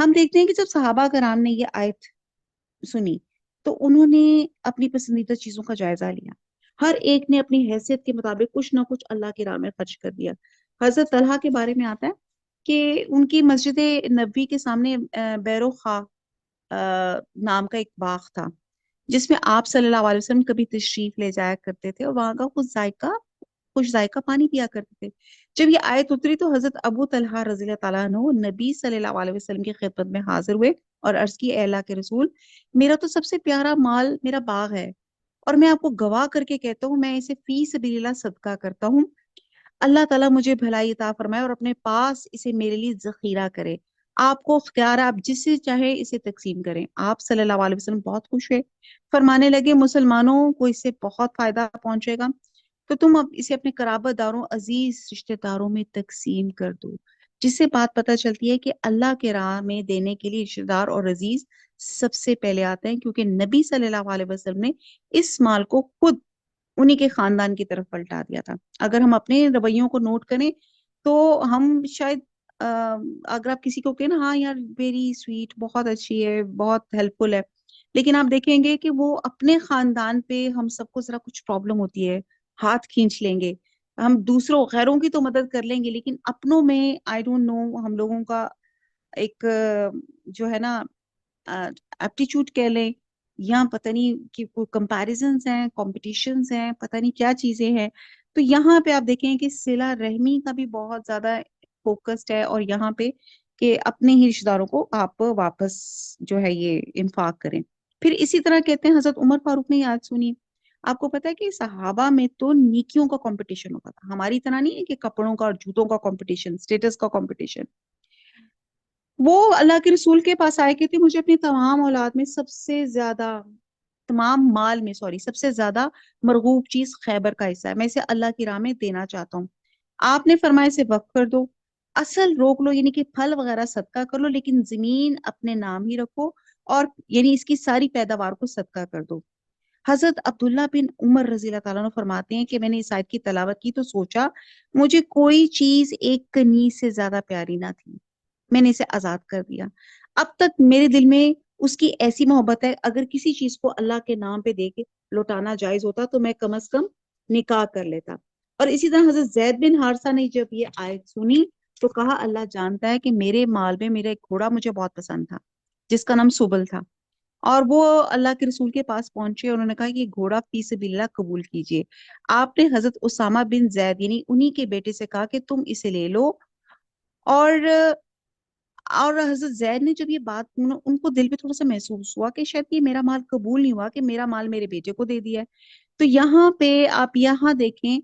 ہم دیکھتے ہیں کہ جب صحابہ کرام نے یہ آیت سنی تو انہوں نے اپنی پسندیدہ چیزوں کا جائزہ لیا، ہر ایک نے اپنی حیثیت کے مطابق کچھ نہ کچھ اللہ کی راہ میں خرچ کر دیا۔ حضرت طلحہ کے بارے میں آتا ہے کہ ان کی مسجد نبوی کے سامنے بیروخا نام کا ایک باغ تھا، جس میں آپ صلی اللہ علیہ وسلم کبھی تشریف لے جایا کرتے تھے اور وہاں کا خوش ذائقہ پانی پیا کرتے تھے۔ جب یہ آیت اتری تو حضرت ابو طلحہ رضی اللہ تعالیٰ عنہ نبی صلی اللہ علیہ وسلم کی خدمت میں حاضر ہوئے اور عرض کی، اے اللہ کے رسول، میرا تو سب سے پیارا مال میرا باغ ہے، اور میں آپ کو گواہ کر کے کہتا ہوں میں اسے فی سبیل اللہ صدقہ کرتا ہوں، اللہ تعالیٰ مجھے بھلائی عطا فرمائے اور اپنے پاس اسے میرے لیے ذخیرہ کرے، آپ کو اختیار ہے، آپ جس سے چاہے اسے تقسیم کریں۔ آپ صلی اللہ علیہ وسلم بہت خوش ہوئے، فرمانے لگے، مسلمانوں کو اس سے بہت فائدہ پہنچے گا، تو تم اب اسے اپنے قرابت داروں، عزیز رشتہ داروں میں تقسیم کر دو۔ جس سے بات پتہ چلتی ہے کہ اللہ کے راہ میں دینے کے لیے رشتہ دار اور عزیز سب سے پہلے آتے ہیں، کیونکہ نبی صلی اللہ علیہ وسلم نے اس مال کو خود انہی کے خاندان کی طرف پلٹا دیا تھا۔ اگر ہم اپنے رویوں کو نوٹ کریں تو ہم شاید اگر آپ کسی کو کہیں نا، ہاں یار ویری سویٹ، بہت اچھی ہے، بہت ہیلپ فل ہے، لیکن آپ دیکھیں گے کہ وہ اپنے خاندان پہ ہم سب کو ذرا کچھ پرابلم ہوتی ہے، ہاتھ کھینچ لیں گے، ہم دوسروں غیروں کی تو مدد کر لیں گے، لیکن اپنوں میں آئی ڈونٹ نو ہم لوگوں کا ایک جو ہے نا ایپٹیچیوڈ کہہ لیں، یا پتہ نہیں کہ کوئی کمپیریزنز ہیں، کمپٹیشنز ہیں، پتہ نہیں کیا چیزیں ہیں۔ تو یہاں پہ آپ دیکھیں کہ صلہ رحمی کا بھی بہت زیادہ فوکسڈ ہے، اور یہاں پہ کہ اپنے ہی رشتہ داروں کو آپ واپس جو ہے یہ انفاق کریں۔ پھر اسی طرح کہتے ہیں حضرت عمر فاروق نے یاد سنی، آپ کو پتا ہے کہ صحابہ میں تو نیکیوں کا کمپٹیشن ہوتا تھا، ہماری طرح نہیں ہے کہ کپڑوں کا اور جوتوں کا کمپٹیشن، اسٹیٹس کا کمپٹیشن۔ وہ اللہ کے رسول کے پاس آئے، کہتے مجھے اپنی تمام اولاد میں سب سے زیادہ، تمام مال میں سوری، سب سے زیادہ مرغوب چیز خیبر کا حصہ ہے، میں اسے اللہ کی راہ میں دینا چاہتا ہوں۔ آپ نے فرمایا اسے وقف کر دو، اصل روک لو، یعنی کہ پھل وغیرہ صدقہ کر لو، لیکن زمین اپنے نام ہی رکھو، اور یعنی اس کی ساری پیداوار کو صدقہ کر دو۔ حضرت عبداللہ بن عمر رضی اللہ تعالیٰ عنہ فرماتے ہیں کہ میں نے اس آیت کی تلاوت کی تو سوچا مجھے کوئی چیز ایک کنیز سے زیادہ پیاری نہ تھی، میں نے اسے آزاد کر دیا۔ اب تک میرے دل میں اس کی ایسی محبت ہے، اگر کسی چیز کو اللہ کے نام پہ دے کے لوٹانا جائز ہوتا تو میں کم از کم نکاح کر لیتا۔ اور اسی طرح حضرت زید بن حارثہ نے جب یہ آیت سنی تو کہا، اللہ جانتا ہے کہ میرے مال میں میرا ایک گھوڑا مجھے بہت پسند تھا جس کا نام سبل تھا، اور وہ اللہ کے رسول کے پاس پہنچے، انہوں نے کہا کہ یہ گھوڑا فی سبیل اللہ قبول کیجئے۔ آپ نے حضرت اسامہ بن زید یعنی انہی کے بیٹے سے کہا کہ تم اسے لے لو، اور حضرت زید نے جب یہ بات ان کو دل پہ تھوڑا سا محسوس ہوا کہ شاید یہ میرا مال قبول نہیں ہوا، کہ میرا مال میرے بیٹے کو دے دیا ہے۔ تو یہاں پہ آپ یہاں دیکھیں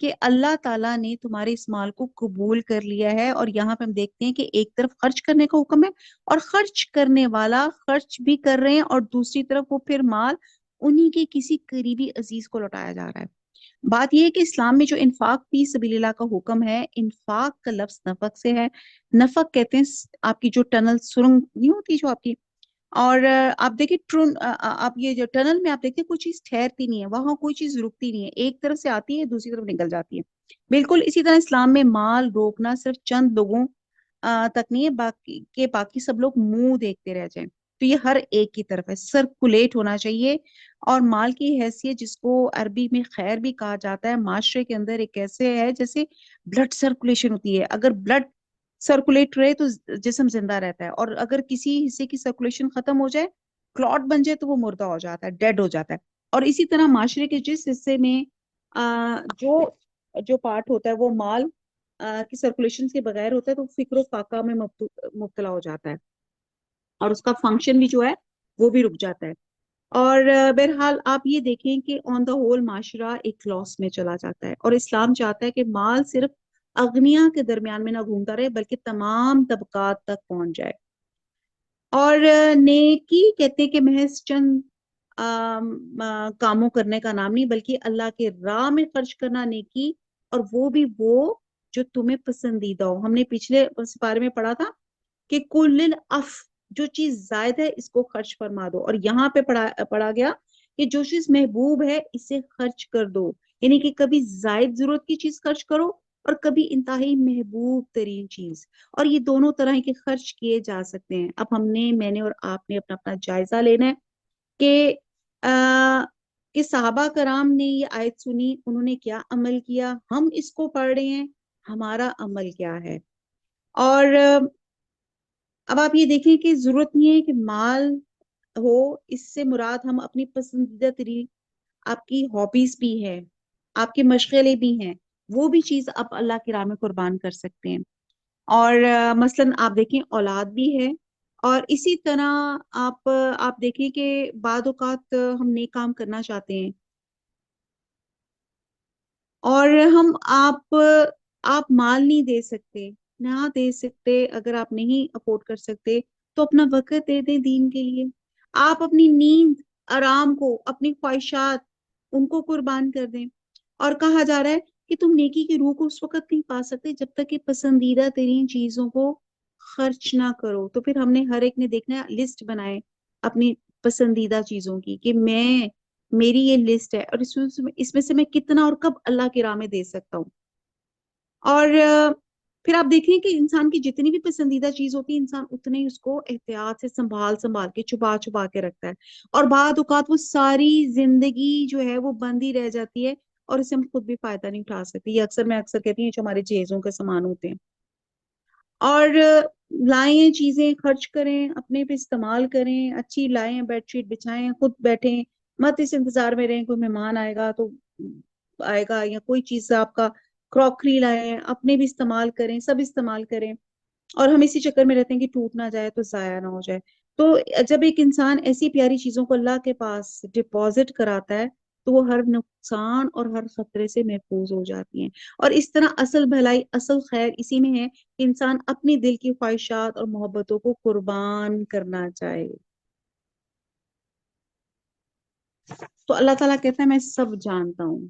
کہ اللہ تعالیٰ نے تمہارے اس مال کو قبول کر لیا ہے، اور یہاں پہ ہم دیکھتے ہیں کہ ایک طرف خرچ کرنے کا حکم ہے، اور خرچ کرنے والا خرچ بھی کر رہے ہیں، اور دوسری طرف وہ پھر مال انہی کے کسی قریبی عزیز کو لوٹایا جا رہا ہے۔ بات یہ ہے کہ اسلام میں جو انفاق فی سبیل اللہ کا حکم ہے، انفاق کا لفظ نفق سے ہے۔ نفق کہتے ہیں آپ کی جو ٹنل سرنگ نہیں ہوتی جو آپ کی، اور آپ دیکھیں آپ یہ جو ٹنل میں آپ دیکھتے ہیں کوئی چیز ٹھہرتی نہیں ہے، وہاں کوئی چیز رکتی نہیں ہے، ایک طرف سے آتی ہے دوسری طرف نکل جاتی ہے۔ بالکل اسی طرح اسلام میں مال روکنا صرف چند لوگوں تک نہیں ہے، باقی سب لوگ منہ دیکھتے رہ جائیں، تو یہ ہر ایک کی طرف ہے، سرکولیٹ ہونا چاہیے۔ اور مال کی حیثیت جس کو عربی میں خیر بھی کہا جاتا ہے، معاشرے کے اندر ایک ایسے ہے جیسے بلڈ سرکولیشن ہوتی ہے، اگر بلڈ سرکولیٹ رہے تو جسم زندہ رہتا ہے، اور اگر کسی حصے کی سرکولیشن ختم ہو جائے، کلوٹ بن جائے، تو وہ مردہ ہو جاتا ہے، ڈیڈ ہو جاتا ہے۔ اور اسی طرح معاشرے کے جس حصے میں جو جو پارٹ ہوتا ہے وہ مال کی سرکولیشن کے بغیر ہوتا ہے تو فکر و فاقہ میں مبتلا ہو جاتا ہے، اور اس کا فنکشن بھی جو ہے وہ بھی رک جاتا ہے۔ اور بہرحال آپ یہ دیکھیں کہ آن دا ہول معاشرہ ایک لاس میں چلا جاتا ہے، اور اسلام چاہتا ہے کہ مال صرف اغنیا کے درمیان میں نہ گھومتا رہے بلکہ تمام طبقات تک پہنچ جائے۔ اور نیکی کہتے ہیں کہ محض چند کاموں کرنے کا نام نہیں، بلکہ اللہ کے راہ میں خرچ کرنا نیکی، اور وہ بھی وہ جو تمہیں پسندیدہ ہو۔ ہم نے پچھلے بارے میں پڑھا تھا کہ کل اف، جو چیز زائد ہے اس کو خرچ فرما دو، اور یہاں پہ پڑھا گیا کہ جو چیز محبوب ہے اسے خرچ کر دو، یعنی کہ کبھی زائد ضرورت کی چیز خرچ کرو اور کبھی انتہائی محبوب ترین چیز. اور یہ دونوں طرح کے خرچ کیے جا سکتے ہیں. اب میں نے اور آپ نے اپنا اپنا جائزہ لینا ہے کہ کہ صحابہ کرام نے یہ آیت سنی، انہوں نے کیا عمل کیا، ہم اس کو پڑھ رہے ہیں، ہمارا عمل کیا ہے. اور اب آپ یہ دیکھیں کہ ضرورت نہیں ہے کہ مال ہو، اس سے مراد ہم اپنی پسندیدہ ترین، آپ کی ہابیز بھی ہے، آپ کے مشغلے بھی ہیں، وہ بھی چیز آپ اللہ کی راہ میں قربان کر سکتے ہیں. اور مثلاً آپ دیکھیں اولاد بھی ہے. اور اسی طرح آپ دیکھیں کہ بعض اوقات ہم نیک کام کرنا چاہتے ہیں اور آپ مال نہیں دے سکتے، نہ دے سکتے، اگر آپ نہیں افورڈ کر سکتے تو اپنا وقت دے دیں دین کے لیے. آپ اپنی نیند، آرام کو، اپنی خواہشات، ان کو قربان کر دیں. اور کہا جا رہا ہے کہ تم نیکی کی روح کو اس وقت نہیں پا سکتے جب تک کہ پسندیدہ ترین چیزوں کو خرچ نہ کرو. تو پھر ہم نے ہر ایک نے دیکھنا ہے، لسٹ بنائے اپنی پسندیدہ چیزوں کی کہ میری یہ لسٹ ہے اور اس میں سے میں کتنا اور کب اللہ کی راہ میں دے سکتا ہوں. اور پھر آپ دیکھیں کہ انسان کی جتنی بھی پسندیدہ چیز ہوتی ہے، انسان اتنے ہی اس کو احتیاط سے سنبھال سنبھال کے چھپا چھپا کے رکھتا ہے. اور بعد اوقات وہ ساری زندگی جو ہے وہ بند ہی رہ جاتی ہے اور اسے ہم خود بھی فائدہ نہیں اٹھا سکتے. یہ میں اکثر کہتی ہیں جو ہمارے جہیزوں کے سامان ہوتے ہیں. اور لائیں چیزیں، خرچ کریں، اپنے پہ استعمال کریں، اچھی لائیں، بیڈ شیٹ بچھائیں، خود بیٹھیں، مت اس انتظار میں رہیں کوئی مہمان آئے گا تو آئے گا، یا کوئی چیز آپ کا کراکری لائیں، اپنے بھی استعمال کریں، سب استعمال کریں. اور ہم اسی چکر میں رہتے ہیں کہ ٹوٹ نہ جائے تو ضائع نہ ہو جائے. تو جب ایک انسان ایسی پیاری چیزوں کو اللہ کے پاس ڈپازٹ کراتا ہے تو وہ ہر نقصان اور ہر خطرے سے محفوظ ہو جاتی ہیں. اور اس طرح اصل بھلائی، اصل خیر اسی میں ہے کہ انسان اپنی دل کی خواہشات اور محبتوں کو قربان کرنا چاہے. تو اللہ تعالیٰ کہتا ہے میں سب جانتا ہوں.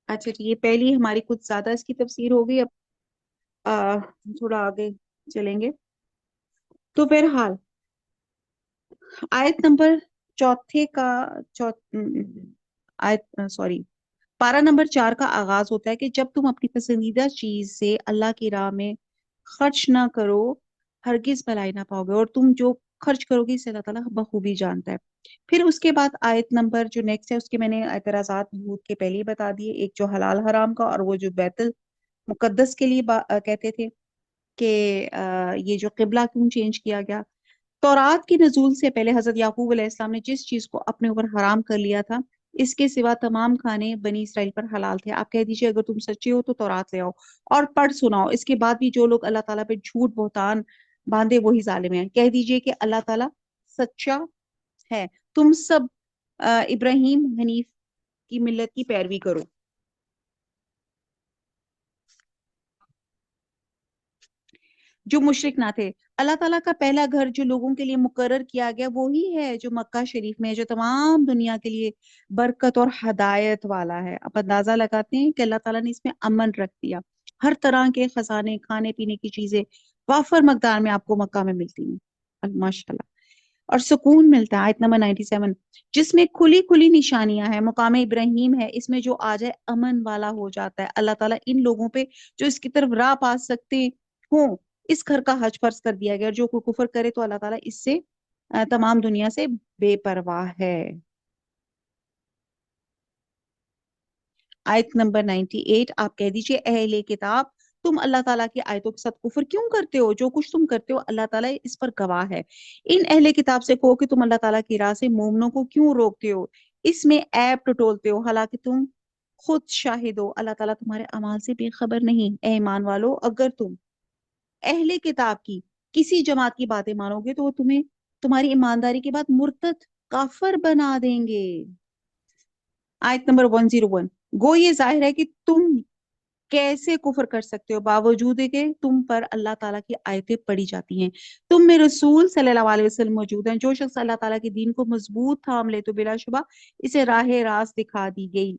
اچھا جی، یہ پہلی ہماری کچھ زیادہ اس کی تفسیر ہوگی. اب تھوڑا آگے چلیں گے. تو بہرحال آیت نمبر چوتھے کا پارہ نمبر 4 کا آغاز ہوتا ہے کہ جب تم اپنی پسندیدہ چیز سے اللہ کی راہ میں خرچ نہ کرو ہرگز بھلائی نہ پاؤ گے، اور تم جو خرچ کرو گے اسے اللہ تعالیٰ بخوبی جانتا ہے. پھر اس کے بعد آیت نمبر جو نیکسٹ ہے اس کے میں نے اعتراضات یہود کے پہلے ہی بتا دیے. ایک جو حلال حرام کا، اور وہ جو بیت المقدس کے لیے کہتے تھے کہ یہ جو قبلہ کیوں چینج کیا گیا. تورات کی نزول سے پہلے حضرت یعقوب علیہ السلام نے جس چیز کو اپنے اوپر حرام کر لیا تھا، اس کے سوا تمام کھانے بنی اسرائیل پر حلال تھے. آپ کہہ دیجئے اگر تم سچے ہو تو تورات لے آؤ اور پڑھ سناؤ. اس کے بعد بھی جو لوگ اللہ تعالیٰ پہ جھوٹ بہتان باندھے وہی ظالم ہیں. کہہ دیجئے کہ اللہ تعالیٰ سچا ہے، تم سب ابراہیم حنیف کی ملت کی پیروی کرو. جو مشرک نہ تھے. اللہ تعالیٰ کا پہلا گھر جو لوگوں کے لیے مقرر کیا گیا وہی ہے جو مکہ شریف میں ہے، جو تمام دنیا کے لیے برکت اور ہدایت والا ہے. آپ اندازہ لگاتے ہیں کہ اللہ تعالیٰ نے اس میں امن رکھ دیا. ہر طرح کے خزانے، کھانے پینے کی چیزیں وافر مقدار میں آپ کو مکہ میں ملتی ہیں، ماشاء اللہ. اور سکون ملتا ہے. آیت نمبر 97 جس میں کھلی کھلی نشانیاں ہیں، مقام ابراہیم ہے، اس میں جو آ جائے امن والا ہو جاتا ہے. اللہ تعالیٰ ان لوگوں پہ جو اس کی طرف راہ پا سکتے ہوں اس گھر کا حج فرض کر دیا گیا. جو کوئی کفر کرے تو اللہ تعالیٰ اس سے تمام دنیا سے بے پرواہ ہے. آیت نمبر 98 آپ کہہ دیجئے اہل کتاب تم اللہ تعالیٰ کی آیتوں کے ساتھ کفر کیوں کرتے ہو؟ جو کچھ تم کرتے ہو اللہ تعالیٰ اس پر گواہ ہے. ان اہل کتاب سے کہو کہ تم اللہ تعالیٰ کی راہ سے مومنوں کو کیوں روکتے ہو، اس میں عیب ٹٹولتے ہو، حالانکہ تم خود شاہد ہو اللہ تعالیٰ تمہارے اعمال سے بے خبر نہیں. اے ایمان والو، اگر تم اہل کتاب کی کسی جماعت کی باتیں مانو گے تو وہ تمہیں تمہاری ایمانداری کے بعد مرتد کافر بنا دیں گے. آیت نمبر 101 گو یہ ظاہر ہے کہ تم کیسے کفر کر سکتے ہو باوجود کہ تم پر اللہ تعالیٰ کی آیتیں پڑھی جاتی ہیں، تم میں رسول صلی اللہ علیہ وسلم موجود ہیں. جو شخص اللہ تعالیٰ کے دین کو مضبوط تھام لے تو بلا شبہ اسے راہ راست دکھا دی گئی.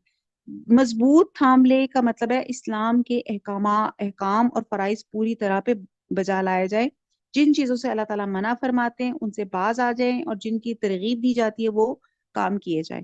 مضبوط تھام لے کا مطلب ہے اسلام کے احکام اور فرائض پوری طرح پہ بجا لائے جائے. جن چیزوں سے اللہ تعالیٰ منع فرماتے ہیں ان سے باز آ جائیں، اور جن کی ترغیب دی جاتی ہے وہ کام کیے جائیں.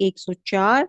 104,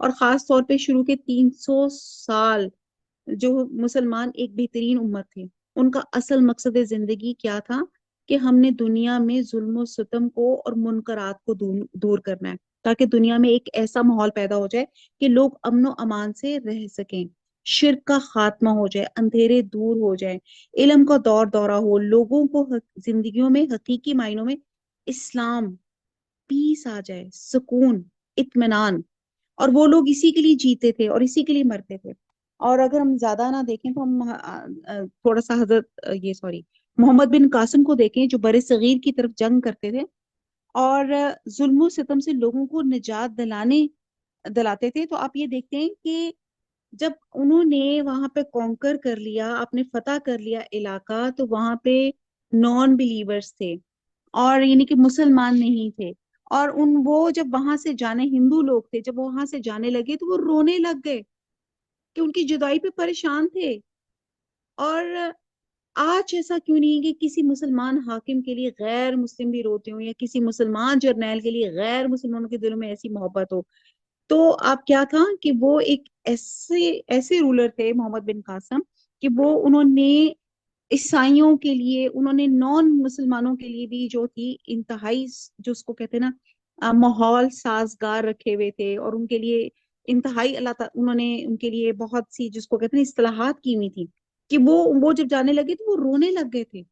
اور خاص طور پہ شروع کے 300 سال جو مسلمان ایک بہترین امت تھے، ان کا اصل مقصد زندگی کیا تھا؟ کہ ہم نے دنیا میں ظلم و ستم کو اور منکرات کو دور کرنا ہے، تاکہ دنیا میں ایک ایسا ماحول پیدا ہو جائے کہ لوگ امن و امان سے رہ سکیں، شرک کا خاتمہ ہو جائے، اندھیرے دور ہو جائے، علم کا دور دورہ ہو، لوگوں کو زندگیوں میں حقیقی معنوں میں اسلام، پیس آ جائے، سکون، اطمینان۔ اور وہ لوگ اسی کے لیے جیتے تھے اور اسی کے لیے مرتے تھے۔ اور اگر ہم زیادہ نہ دیکھیں تو ہم تھوڑا سا حضرت یہ سوری محمد بن قاسم کو دیکھیں، جو بر صغیر کی طرف جنگ کرتے تھے اور ظلم و ستم سے لوگوں کو نجات دلاتے تھے۔ تو آپ یہ دیکھتے ہیں کہ جب انہوں نے وہاں پہ کانکر کر لیا، آپ نے فتح کر لیا علاقہ، تو وہاں پہ نان بلیورز تھے اور یعنی کہ مسلمان نہیں تھے، اور وہ جب وہاں سے جانے، ہندو لوگ تھے، جب وہاں سے جانے لگے تو وہ رونے لگ گئے کہ ان کی جدائی پہ پریشان تھے۔ اور آج ایسا کیوں نہیں ہے کہ کسی مسلمان حاکم کے لیے غیر مسلم بھی روتے ہوں، یا کسی مسلمان جرنیل کے لیے غیر مسلمانوں کے دلوں میں ایسی محبت ہو؟ تو آپ کیا تھا کہ وہ ایک ایسے رولر تھے محمد بن قاسم، کہ انہوں نے عیسائیوں کے لیے، انہوں نے نان مسلمانوں کے لیے بھی جو تھی انتہائی، جو اس کو کہتے ہیں نا ماحول سازگار رکھے ہوئے تھے، اور ان کے لیے انتہائی اللہ تعالیٰ انہوں نے ان کے لیے بہت سی جس کو کہتے ہیں اصطلاحات کی ہوئی تھی، کہ وہ جب جانے لگے تو وہ رونے لگ گئے تھے۔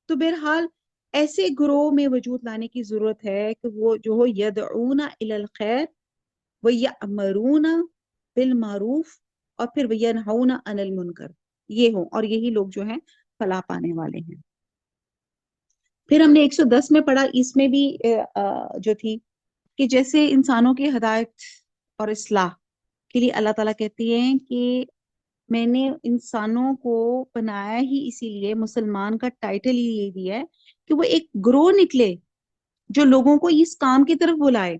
تو بہرحال ایسے گروہ میں وجود لانے کی ضرورت ہے کہ وہ جو ہو یدعون الی الخیر وَيَأْمُرُونَ بِالْمَعْرُوفِ، اور پھر وَيَنْهَوْنَ عَنِ الْمُنْکَرِ، یہ ہوں، اور یہی لوگ جو ہیں فلاح پانے والے ہیں۔ پھر ہم نے 110 میں پڑھا، اس میں بھی جو تھی کہ جیسے انسانوں کی ہدایت اور اصلاح کے لیے اللہ تعالیٰ کہتی ہیں کہ میں نے انسانوں کو بنایا ہی اسی لیے، مسلمان کا ٹائٹل ہی یہ دیا ہے کہ وہ ایک گروہ نکلے جو لوگوں کو اس کام کی طرف بلائے۔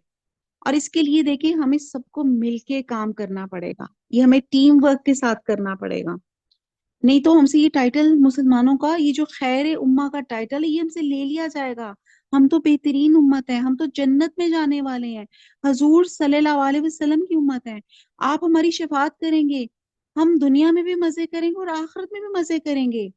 اور اس کے لیے دیکھیں ہمیں سب کو مل کے کام کرنا پڑے گا، یہ ہمیں ٹیم ورک کے ساتھ کرنا پڑے گا، نہیں تو ہم سے یہ ٹائٹل مسلمانوں کا، یہ جو خیر امہ کا ٹائٹل ہے، یہ ہم سے لے لیا جائے گا۔ ہم تو بہترین امت ہیں، ہم تو جنت میں جانے والے ہیں، حضور صلی اللہ علیہ وسلم کی امت ہے، آپ ہماری شفاعت کریں گے، ہم دنیا میں بھی مزے کریں گے اور آخرت میں بھی مزے کریں گے۔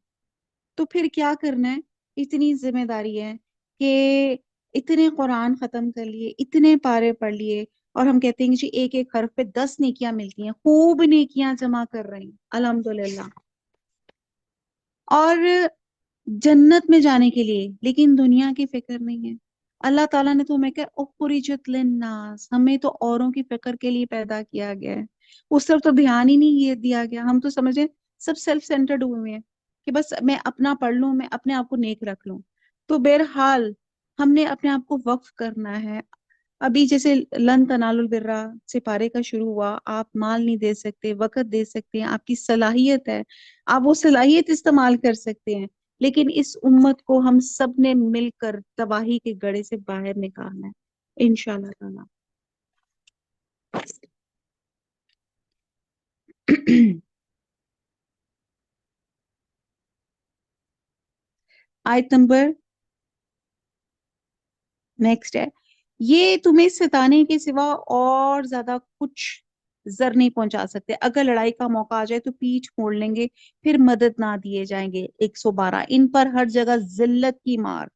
تو پھر کیا کرنا ہے؟ اتنی ذمہ داری ہے کہ اتنے قرآن ختم کر لیے، اتنے پارے پڑھ لیے، اور ہم کہتے ہیں کہ جی ایک ایک حرف پہ 10 نیکیاں ملتی ہیں، خوب نیکیاں جمع کر رہے ہیں الحمدللہ، اور جنت میں جانے کے لیے، لیکن دنیا کی فکر نہیں ہے۔ اللہ تعالیٰ نے تو ہمیں کہ اخرجت للناس، ہمیں تو اوروں کی فکر کے لیے پیدا کیا گیا ہے، اس طرف تو دھیان ہی نہیں یہ دیا گیا۔ ہم تو سمجھیں سب سیلف سینٹرڈ ہوئے ہیں کہ بس میں اپنا پڑھ لوں، میں اپنے آپ کو نیک رکھ لوں۔ تو بہرحال ہم نے اپنے آپ کو وقف کرنا ہے۔ ابھی جیسے لن تنالوا البر سپارے کا شروع ہوا، آپ مال نہیں دے سکتے، وقت دے سکتے ہیں، آپ کی صلاحیت ہے، آپ وہ صلاحیت استعمال کر سکتے ہیں، لیکن اس امت کو ہم سب نے مل کر تباہی کے گڑھے سے باہر نکالنا ہے انشاءاللہ تعالی۔ آیت نمبر نیکسٹ ہے، یہ تمہیں ستانے کے سوا اور زیادہ کچھ زر نہیں پہنچا سکتے، اگر لڑائی کا موقع آ جائے تو پیٹھ موڑ لیں گے، پھر مدد نہ دیے جائیں گے۔ 112، ان پر ہر جگہ ذلت کی مار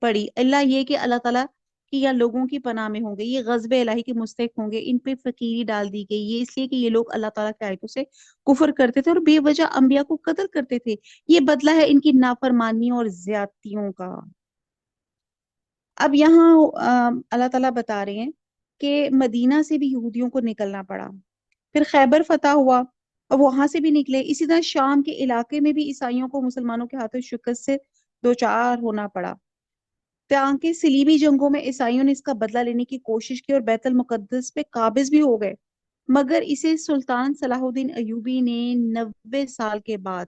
پڑی، اللہ یہ کہ اللہ تعالیٰ کی یا لوگوں کی پناہ میں ہوں گے، یہ غضب الہی کے مستحق ہوں گے، ان پہ فقیری ڈال دی گئی، یہ اس لیے کہ یہ لوگ اللہ تعالیٰ کے آیتوں سے کفر کرتے تھے اور بے وجہ انبیاء کو قتل کرتے تھے، یہ بدلہ ہے ان کی نافرمانیوں اور زیادتیوں کا۔ اب یہاں اللہ تعالیٰ بتا رہے ہیں کہ مدینہ سے بھی یہودیوں کو نکلنا پڑا، پھر خیبر فتح ہوا اور وہاں سے بھی نکلے، اسی طرح شام کے علاقے میں بھی عیسائیوں کو مسلمانوں کے ہاتھوں شکست سے دوچار ہونا پڑا، تاکہ صلیبی جنگوں میں عیسائیوں نے اس کا بدلہ لینے کی کوشش کی اور بیت المقدس پہ قابض بھی ہو گئے، مگر اسے سلطان صلاح الدین ایوبی نے 90 سال کے بعد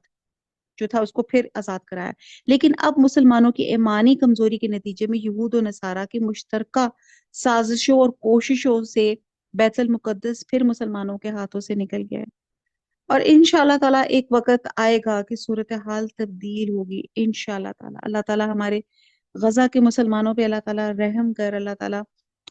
جو تھا اس کو پھر آزاد کرایا۔ لیکن اب مسلمانوں کی ایمانی کمزوری کے نتیجے میں یہود و نصارہ کی مشترکہ سازشوں اور کوششوں سے بیت المقدس پھر مسلمانوں کے ہاتھوں سے نکل گیا ہے، اور انشاءاللہ تعالیٰ ایک وقت آئے گا کہ صورتحال تبدیل ہوگی انشاءاللہ تعالیٰ۔ اللہ تعالیٰ ہمارے غزہ کے مسلمانوں پہ اللہ تعالیٰ رحم کر، اللہ تعالیٰ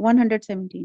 117।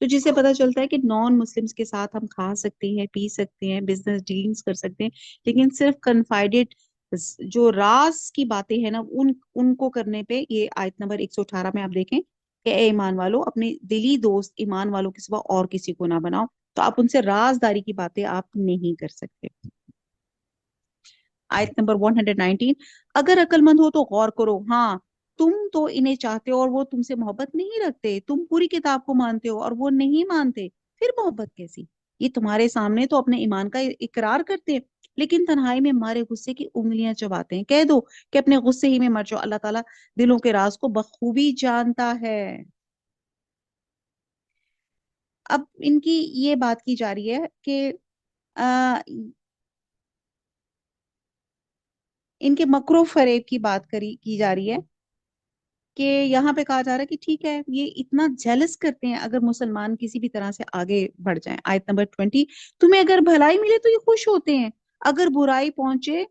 تو جسے پتا چلتا ہے کہ نان مسلمس کے ساتھ ہم کھا سکتے ہیں، پی سکتے ہیں، بزنس ڈیلنگس کر سکتے ہیں، لیکن صرف کنفائڈیڈ جو راز کی باتیں ہیں نا ان کو کرنے پہ یہ آیت نمبر 118 میں آپ دیکھیں کہ اے ایمان والو اپنے دلی دوست ایمان والوں کے سوا اور کسی کو نہ بناؤ، تو آپ ان سے رازداری کی باتیں آپ نہیں کر سکتے۔ آیت نمبر 119، اگر عقل مند ہو تو غور کرو، ہاں تم تو انہیں چاہتے ہو اور وہ تم سے محبت نہیں رکھتے، تم پوری کتاب کو مانتے ہو اور وہ نہیں مانتے، پھر محبت کیسی؟ یہ تمہارے سامنے تو اپنے ایمان کا اقرار کرتے ہیں لیکن تنہائی میں مارے غصے کی انگلیاں چباتے ہیں۔ کہہ دو کہ اپنے غصے ہی میں مر جاؤ، اللہ تعالیٰ دلوں کے راز کو بخوبی جانتا ہے۔ اب ان کی یہ بات کی جا رہی ہے کہ ان کے مکر و فریب کی بات کی جا رہی ہے کہ یہاں پہ کہا جا رہا ہے کہ ٹھیک ہے یہ اتنا جیلس کرتے ہیں اگر مسلمان کسی بھی طرح سے آگے بڑھ جائیں۔ آیت نمبر 20، تمہیں اگر بھلائی ملے تو یہ خوش ہوتے ہیں، اگر برائی پہنچے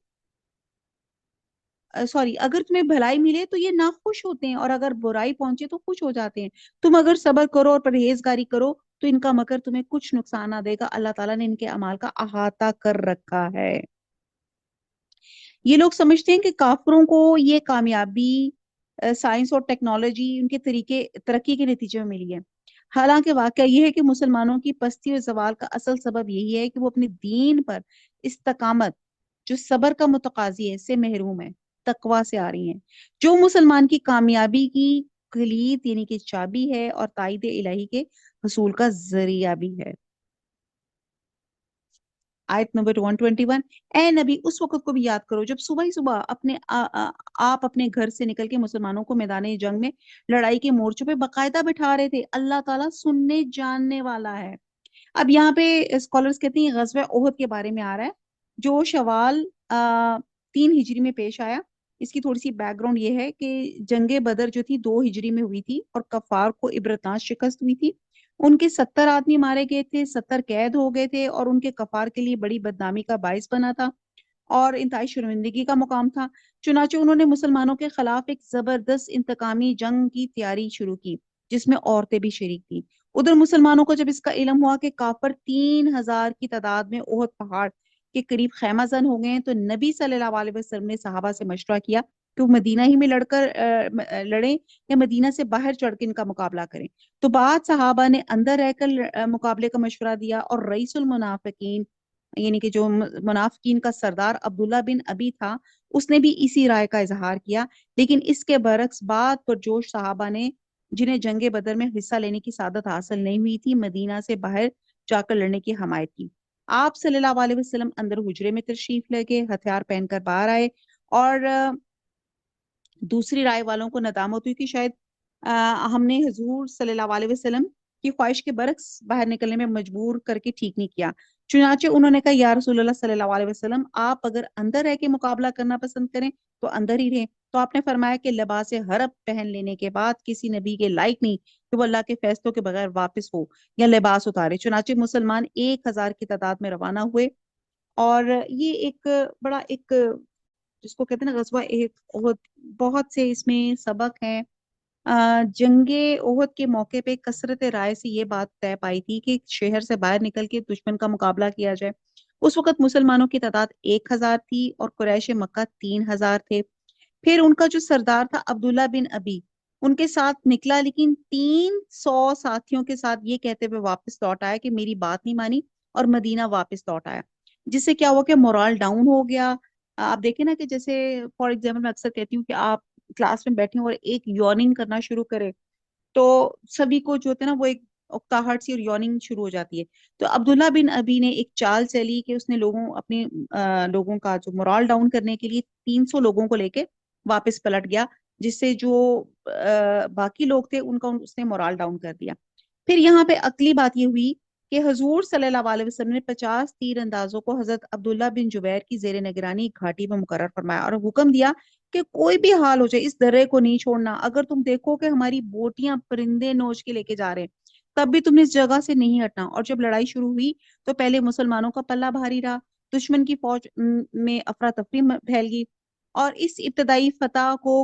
اگر تمہیں بھلائی ملے تو یہ ناخوش ہوتے ہیں اور اگر برائی پہنچے تو خوش ہو جاتے ہیں۔ تم اگر صبر کرو اور پرہیزگاری کرو تو ان کا مکر تمہیں کچھ نقصان نہ دے گا، اللہ تعالیٰ نے ان کے اعمال کا احاطہ کر رکھا ہے۔ یہ لوگ سمجھتے ہیں کہ کافروں کو یہ کامیابی سائنس اور ٹیکنالوجی ان کے طریقے ترقی کے نتیجے میں ملی ہے، حالانکہ واقعہ یہ ہے کہ مسلمانوں کی پستی اور زوال کا اصل سبب یہی ہے کہ وہ اپنے دین پر استقامت جو صبر کا متقاضی ہے سے محروم ہے، تقوی سے آ رہی ہیں، جو مسلمان کی کامیابی کی کلید یعنی کہ چابی ہے اور تائید الہی کے حصول کا ذریعہ بھی ہے۔ آیت نمبر 121، اے نبی اس وقت کو بھی یاد کرو جب صبح ہی صبح آپ اپنے گھر سے نکل کے مسلمانوں کو میدان جنگ میں لڑائی کے مورچوں پہ باقاعدہ بٹھا رہے تھے، اللہ تعالیٰ سننے جاننے والا ہے۔ اب یہاں پہ اسکالرز کہتے ہیں غزوہ احد کے بارے میں آ رہا ہے جو شوال 3 ہجری میں پیش آیا۔ اس کی تھوڑی سی بیک گراؤنڈ یہ ہے کہ جنگ بدر جو تھی 2 ہجری میں ہوئی تھی اور کفار کو عبرتناک شکست ہوئی تھی، ان کے 70 آدمی مارے گئے تھے، 70 قید ہو گئے تھے اور ان کے کفار کے لیے بڑی بدنامی کا باعث بنا تھا اور انتہائی شرمندگی کا مقام تھا۔ چنانچہ انہوں نے مسلمانوں کے خلاف ایک زبردست انتقامی جنگ کی تیاری شروع کی جس میں عورتیں بھی شریک تھیں۔ ادھر مسلمانوں کو جب اس کا علم ہوا کہ کافر 3,000 کی تعداد میں احد پہاڑ کے قریب خیمہ زن ہو گئے ہیں تو نبی صلی اللہ علیہ وسلم نے صحابہ سے مشورہ کیا کہ وہ مدینہ ہی میں لڑیں یا مدینہ سے باہر چڑھ کے ان کا مقابلہ کریں۔ تو بعد صحابہ نے اندر رہ کر مقابلے کا مشورہ دیا اور رئیس المنافقین یعنی کہ جو منافقین کا سردار عبداللہ بن ابی تھا اس نے بھی اسی رائے کا اظہار کیا، لیکن اس کے برعکس بعد پرجوش صحابہ نے جنہیں جنگ بدر میں حصہ لینے کی سعادت حاصل نہیں ہوئی تھی مدینہ سے باہر جا کر لڑنے کی حمایت کی۔ آپ صلی اللہ علیہ وسلم اندر حجرے میں تشریف لے گئے، ہتھیار پہن کر باہر آئے اور دوسری رائے والوں کو ندامت ہوئی کہ شاید ہم نے حضور صلی اللہ علیہ وسلم کی خواہش کے برعکس باہر نکلنے میں مجبور کر کے ٹھیک نہیں کیا۔ چنانچہ انہوں نے کہا یا رسول اللہ صلی اللہ علیہ وسلم آپ اگر اندر رہ کے مقابلہ کرنا پسند کریں تو اندر ہی رہیں۔ تو آپ نے فرمایا کہ لباس حرب پہن لینے کے بعد کسی نبی کے لائق نہیں کہ وہ اللہ کے فیصلوں کے بغیر واپس ہو یا لباس اتارے۔ چنانچہ مسلمان 1,000 کی تعداد میں روانہ ہوئے اور یہ ایک بڑا ایک جس کو کہتے ہیں نا غزوہ احد، بہت سے اس میں سبق ہیں۔ جنگ احد کے موقع پہ کثرت رائے سے یہ بات طے پائی تھی کہ شہر سے باہر نکل کے دشمن کا مقابلہ کیا جائے۔ اس وقت مسلمانوں کی تعداد 1,000 تھی اور قریش مکہ 3,000 تھے۔ پھر ان کا جو سردار تھا عبداللہ بن ابی ان کے ساتھ نکلا لیکن 300 ساتھیوں کے ساتھ یہ کہتے ہوئے واپس لوٹ آیا کہ میری بات نہیں مانی اور مدینہ واپس لوٹ آیا، جس سے کیا ہوا کہ مورال ڈاؤن ہو گیا۔ آپ دیکھیں نا کہ جیسے فار ایگزامپل میں اکثر کہتی ہوں کہ آپ کلاس میں بیٹھے اور ایک یارننگ کرنا شروع کرے تو سبھی کو جو ہوتا ہے نا وہ ایک اکتاہٹ سی اور یارننگ شروع ہو جاتی ہے۔ تو عبداللہ بن ابی نے ایک چال چلی کہ اس نے اپنے لوگوں کا جو مورال ڈاؤن کرنے کے لیے 300 لوگوں کو لے کے واپس پلٹ گیا، جس سے جو باقی لوگ تھے ان کا اس نے مورال ڈاؤن کر دیا۔ پھر یہاں پہ عقلی بات یہ ہوئی کہ حضور صلی اللہ علیہ وسلم نے 50 تیر اندازوں کو حضرت عبداللہ بن جبیر کی زیر نگرانی گھاٹی میں مقرر فرمایا اور حکم دیا کہ کوئی بھی حال ہو جائے اس درے کو نہیں چھوڑنا، اگر تم دیکھو کہ ہماری بوٹیاں پرندے نوچ کے لے کے جا رہے ہیں تب بھی تم نے اس جگہ سے نہیں ہٹنا۔ اور جب لڑائی شروع ہوئی تو پہلے مسلمانوں کا پلہ بھاری رہا، دشمن کی فوج میں افراتفری پھیل گئی اور اس ابتدائی فتح کو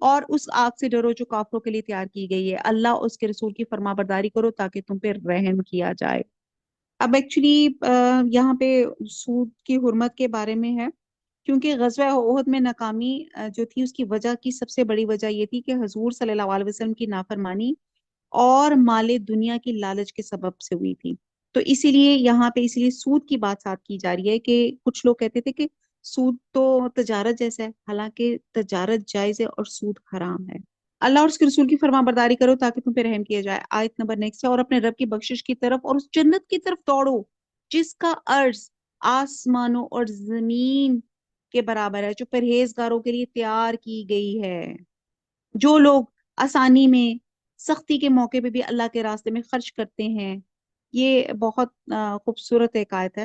اور اس آگ سے ڈرو جو کافروں کے لیے تیار کی گئی ہے، اللہ اس کے رسول کی فرما برداری کرو تاکہ تم پہ رحم کیا جائے۔ اب ایکچولی یہاں پہ سود کی حرمت کے بارے میں ہے، کیونکہ غزوہ احد میں ناکامی جو تھی اس کی وجہ کی سب سے بڑی وجہ یہ تھی کہ حضور صلی اللہ علیہ وسلم کی نافرمانی اور مال دنیا کی لالچ کے سبب سے ہوئی تھی۔ تو اسی لیے یہاں پہ اسی لیے سود کی بات ساتھ کی جا رہی ہے کہ کچھ لوگ کہتے تھے کہ سود تو تجارت جیسا ہے، حالانکہ تجارت جائز ہے اور سود حرام ہے۔ اللہ اور اس کے رسول کی فرما برداری کرو تاکہ تم پہ رحم کیا جائے۔ آیت نمبر نیکسٹ ہے، اور اپنے رب کی بخشش کی طرف اور اس جنت کی طرف دوڑو جس کا عرض آسمانوں اور زمین کے برابر ہے، جو پرہیزگاروں کے لیے تیار کی گئی ہے۔ جو لوگ آسانی میں، سختی کے موقع پہ بھی اللہ کے راستے میں خرچ کرتے ہیں۔ یہ بہت خوبصورت ایک آیت ہے۔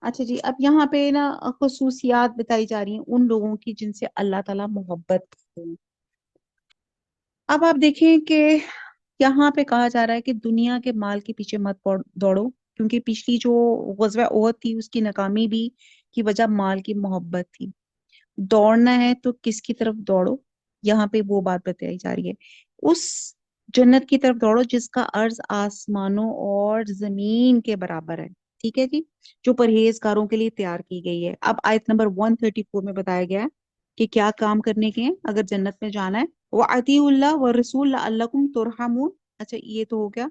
اچھا جی، اب یہاں پہ نا خصوصیات بتائی جا رہی ہیں ان لوگوں کی جن سے اللہ تعالیٰ محبت کرتے ہیں۔ اب آپ دیکھیں کہ یہاں پہ کہا جا رہا ہے کہ دنیا کے مال کے پیچھے مت دوڑو، کیونکہ پچھلی جو غزوہ احد تھی اس کی ناکامی بھی کی وجہ مال کی محبت تھی۔ دوڑنا ہے تو کس کی طرف دوڑو؟ یہاں پہ وہ بات بتائی جا رہی ہے، اس جنت کی طرف دوڑو جس کا عرض آسمانوں اور زمین کے برابر ہے، ٹھیک ہے جی، جو پرہیزگاروں کے لیے تیار کی گئی ہے۔ اب آیت نمبر 134 میں بتایا گیا ہے کہ کیا کام کرنے کے ہیں اگر جنت میں جانا ہے۔ وَأَطِيعُوا اللَّهَ وَالرَّسُولَ لَعَلَّكُمْ تُرْحَمُونَ، اچھا یہ تو ہو گیا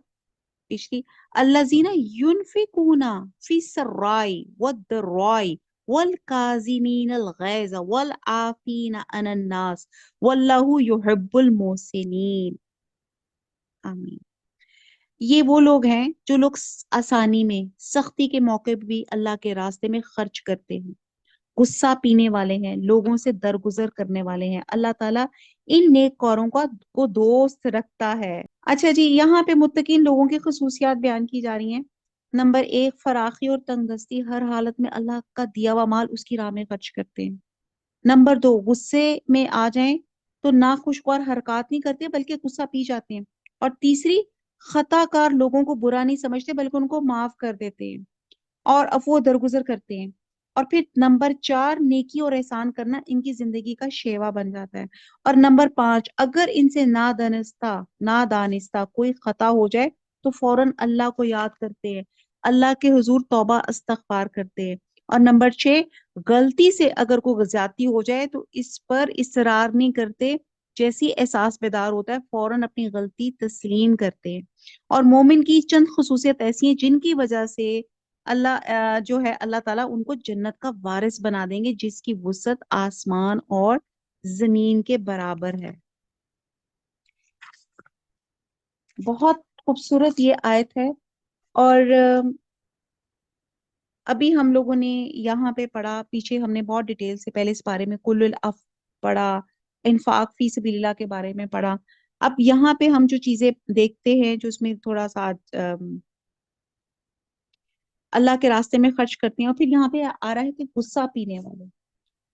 پچھلی۔ الَّذِينَ يُنْفِقُونَ فِي السَّرَّاءِ وَالضَّرَّاءِ وَالْكَاظِمِينَ الْغَيْظَ وَالْعَافِينَ عَنِ النَّاسِ وَاللَّهُ يُحِبُّ الْمُحْسِنِينَ۔ آمین۔ یہ وہ لوگ ہیں جو لوگ آسانی میں، سختی کے موقع پہ بھی اللہ کے راستے میں خرچ کرتے ہیں، غصہ پینے والے ہیں، لوگوں سے درگزر کرنے والے ہیں۔ اللہ تعالیٰ ان نیک کاروں کو دوست رکھتا ہے۔ اچھا جی، یہاں پہ متقین لوگوں کی خصوصیات بیان کی جا رہی ہیں۔ نمبر 1، فراخی اور تنگ دستی، ہر حالت میں اللہ کا دیا ہوا مال اس کی راہ میں خرچ کرتے ہیں۔ نمبر 2، غصے میں آ جائیں تو ناخوشگوار حرکات نہیں کرتے بلکہ غصہ پی جاتے ہیں۔ اور تیسری، خطا کار لوگوں کو برا نہیں سمجھتے بلکہ ان کو معاف کر دیتے ہیں اور عفو درگزر کرتے ہیں۔ اور پھر نمبر 4، نیکی اور احسان کرنا ان کی زندگی کا شیوا بن جاتا ہے۔ اور نمبر 5، اگر ان سے نادانستہ کوئی خطا ہو جائے تو فوراً اللہ کو یاد کرتے ہیں، اللہ کے حضور توبہ استغفار کرتے ہیں۔ اور نمبر 6، غلطی سے اگر کوئی زیادتی ہو جائے تو اس پر اصرار نہیں کرتے، جیسی احساس بیدار ہوتا ہے فوراً اپنی غلطی تسلیم کرتے ہیں۔ اور مومن کی چند خصوصیت ایسی ہیں جن کی وجہ سے اللہ جو ہے اللہ تعالیٰ ان کو جنت کا وارث بنا دیں گے جس کی وسعت آسمان اور زمین کے برابر ہے۔ بہت خوبصورت یہ آیت ہے۔ اور ابھی ہم لوگوں نے یہاں پہ پڑھا، پیچھے ہم نے بہت ڈیٹیل سے پہلے اس بارے میں کل الاف پڑھا، انفاق فی سبیل اللہ کے بارے میں پڑھا۔ اب یہاں پہ ہم جو چیزیں دیکھتے ہیں جو اس میں تھوڑا سا اللہ کے راستے میں خرچ کرتے ہیں، اور پھر یہاں پہ آ رہا ہے کہ غصہ پینے والے۔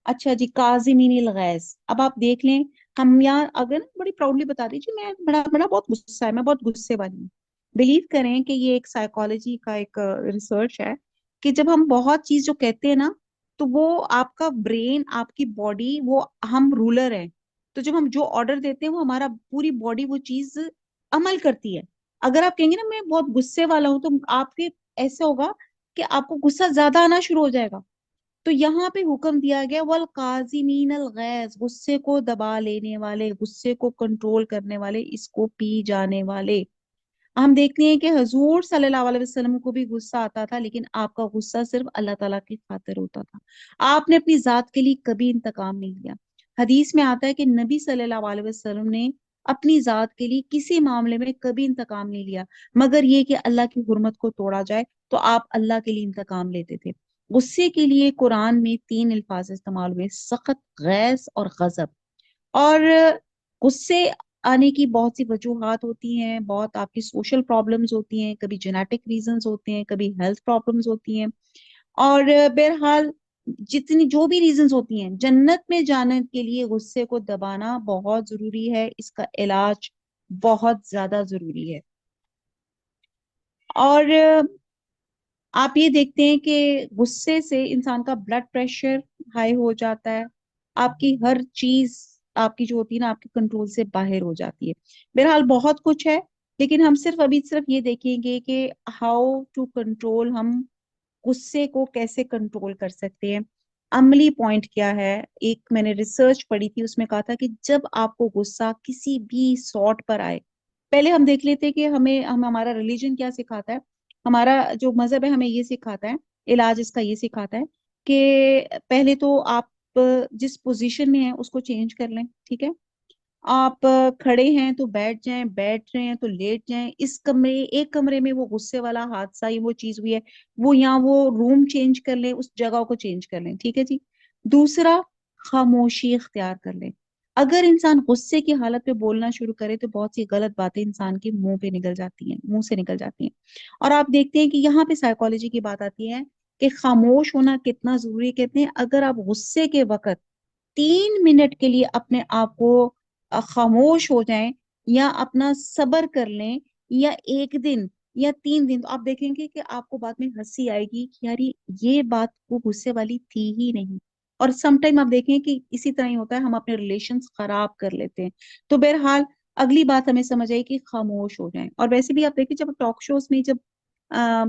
اچھا جی، کاظمین الغیظ، اب آپ دیکھ لیں ہم یہاں اگر بڑی پراؤڈلی بتا دیجیے میں بڑا بڑا بہت غصہ ہے، میں بہت غصے والی ہوں۔ بلیو کریں کہ یہ ایک سائیکالوجی کا ایک ریسرچ ہے کہ جب ہم بہت چیز جو کہتے ہیں نا تو وہ آپ کا برین، آپ کی باڈی، وہ ہم رولر ہیں، تو جب ہم جو آرڈر دیتے ہیں وہ ہمارا پوری باڈی وہ چیز عمل کرتی ہے۔ اگر آپ کہیں گے نا میں بہت غصے والا ہوں تو آپ کے ایسا ہوگا کہ آپ کو غصہ زیادہ آنا شروع ہو جائے گا۔ تو یہاں پہ حکم دیا گیا والقاظمین الغیظ، غصے کو دبا لینے والے، غصے کو کنٹرول کرنے والے، اس کو پی جانے والے۔ ہم دیکھتے ہیں کہ حضور صلی اللہ علیہ وسلم کو بھی غصہ آتا تھا لیکن آپ کا غصہ صرف اللہ تعالیٰ کی خاطر ہوتا تھا۔ آپ نے اپنی ذات کے لیے کبھی انتقام نہیں لیا۔ حدیث میں آتا ہے کہ نبی صلی اللہ علیہ وسلم نے اپنی ذات کے لیے کسی معاملے میں کبھی انتقام نہیں لیا مگر یہ کہ اللہ کی حرمت کو توڑا جائے تو آپ اللہ کے لیے انتقام لیتے تھے۔ غصے کے لیے قرآن میں 3 الفاظ استعمال ہوئے، سخط، غیظ اور غضب۔ اور غصے آنے کی بہت سی وجوہات ہوتی ہیں، بہت آپ کی سوشل پرابلمز ہوتی ہیں، کبھی جینیٹک ریزنز ہوتے ہیں، کبھی ہیلتھ پرابلمز ہوتی ہیں۔ اور بہرحال جتنی جو بھی ریزنز ہوتی ہیں، جنت میں جانے کے لیے غصے کو دبانا بہت ضروری ہے، اس کا علاج بہت زیادہ ضروری ہے۔ اور آپ یہ دیکھتے ہیں کہ غصے سے انسان کا بلڈ پریشر ہائی ہو جاتا ہے، آپ کی ہر چیز آپ کی جو ہوتی ہے نا آپ کے کنٹرول سے باہر ہو جاتی ہے. بہرحال بہت کچھ ہے، لیکن ہم صرف یہ دیکھیں گے کہ ہاؤ ٹو کنٹرول، ہم غصے کو کیسے کنٹرول کر سکتے ہیں. عملی پوائنٹ کیا ہے؟ ایک میں نے ریسرچ پڑھی تھی، اس میں کہا تھا کہ جب آپ کو غصہ کسی بھی سارٹ پر آئے، پہلے ہم دیکھ لیتے کہ ہمارا ریلیجن کیا سکھاتا ہے. ہمارا جو مذہب ہے ہمیں یہ سکھاتا ہے، علاج اس کا یہ سکھاتا ہے کہ پہلے تو آپ جس پوزیشن میں ہیں اس کو چینج کر لیں. ٹھیک ہے، آپ کھڑے ہیں تو بیٹھ جائیں، بیٹھ رہے ہیں تو لیٹ جائیں. اس ایک کمرے میں وہ غصے والا حادثہ وہ چیز ہوئی ہے، وہ روم چینج کر لیں، اس جگہ کو چینج کر لیں. ٹھیک ہے جی. دوسرا، خاموشی اختیار کر لیں. اگر انسان غصے کی حالت پہ بولنا شروع کرے تو بہت سی غلط باتیں انسان کے منہ پہ نکل جاتی ہیں، منہ سے نکل جاتی ہیں. اور آپ دیکھتے ہیں کہ یہاں پہ سائیکالوجی کی بات آتی ہے کہ خاموش ہونا کتنا ضروری ہے. کہتے ہیں اگر آپ غصے کے وقت 3 منٹ کے لیے اپنے آپ کو خاموش ہو جائیں یا اپنا صبر کر لیں، یا 1 دن یا 3 دن، تو آپ دیکھیں گے کہ آپ کو بعد میں ہنسی آئے گی کہ یار یہ بات وہ غصے والی تھی ہی نہیں. اور سم ٹائم آپ دیکھیں کہ اسی طرح ہی ہوتا ہے، ہم اپنے ریلیشنز خراب کر لیتے ہیں. تو بہرحال اگلی بات ہمیں سمجھ آئی کہ خاموش ہو جائیں. اور ویسے بھی آپ دیکھیں جب ٹاک شوز میں جب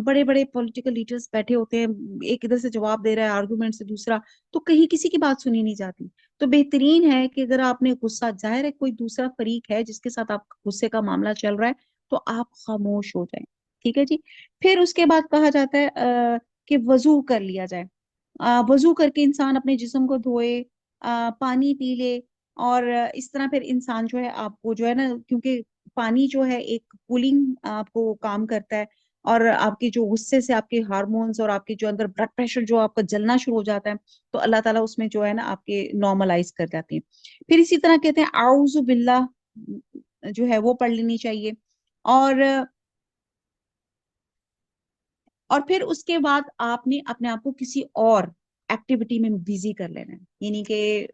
بڑے بڑے پولیٹیکل لیڈرز بیٹھے ہوتے ہیں، ایک ادھر سے جواب دے رہا ہے آرگومنٹ سے دوسرا، تو کہیں کسی کی بات سنی نہیں جاتی. تو بہترین ہے کہ اگر آپ نے غصہ، ظاہر ہے کوئی دوسرا فریق ہے جس کے ساتھ آپ غصے کا معاملہ چل رہا ہے، تو آپ خاموش ہو جائیں. ٹھیک ہے جی. پھر اس کے بعد کہا جاتا ہے کہ وضو کر لیا جائے. وضو کر کے انسان اپنے جسم کو دھوئے، پانی پی لے. اور اس طرح پھر انسان جو ہے آپ کو جو ہے نا، کیونکہ پانی جو ہے ایک کولنگ آپ کو کام کرتا ہے، اور آپ کے جو غصے سے آپ کے ہارمونز اور آپ کے جو اندر بلڈ پریشر جو آپ کا جلنا شروع ہو جاتا ہے، تو اللہ تعالیٰ اس میں جو ہے نا آپ کے نارملائز کر جاتے ہیں. پھر اسی طرح کہتے ہیں اعوذ باللہ جو ہے وہ پڑھ لینی چاہیے. اور پھر اس کے بعد آپ نے اپنے آپ کو کسی اور ایکٹیویٹی میں بزی کر لینا ہے. یعنی کہ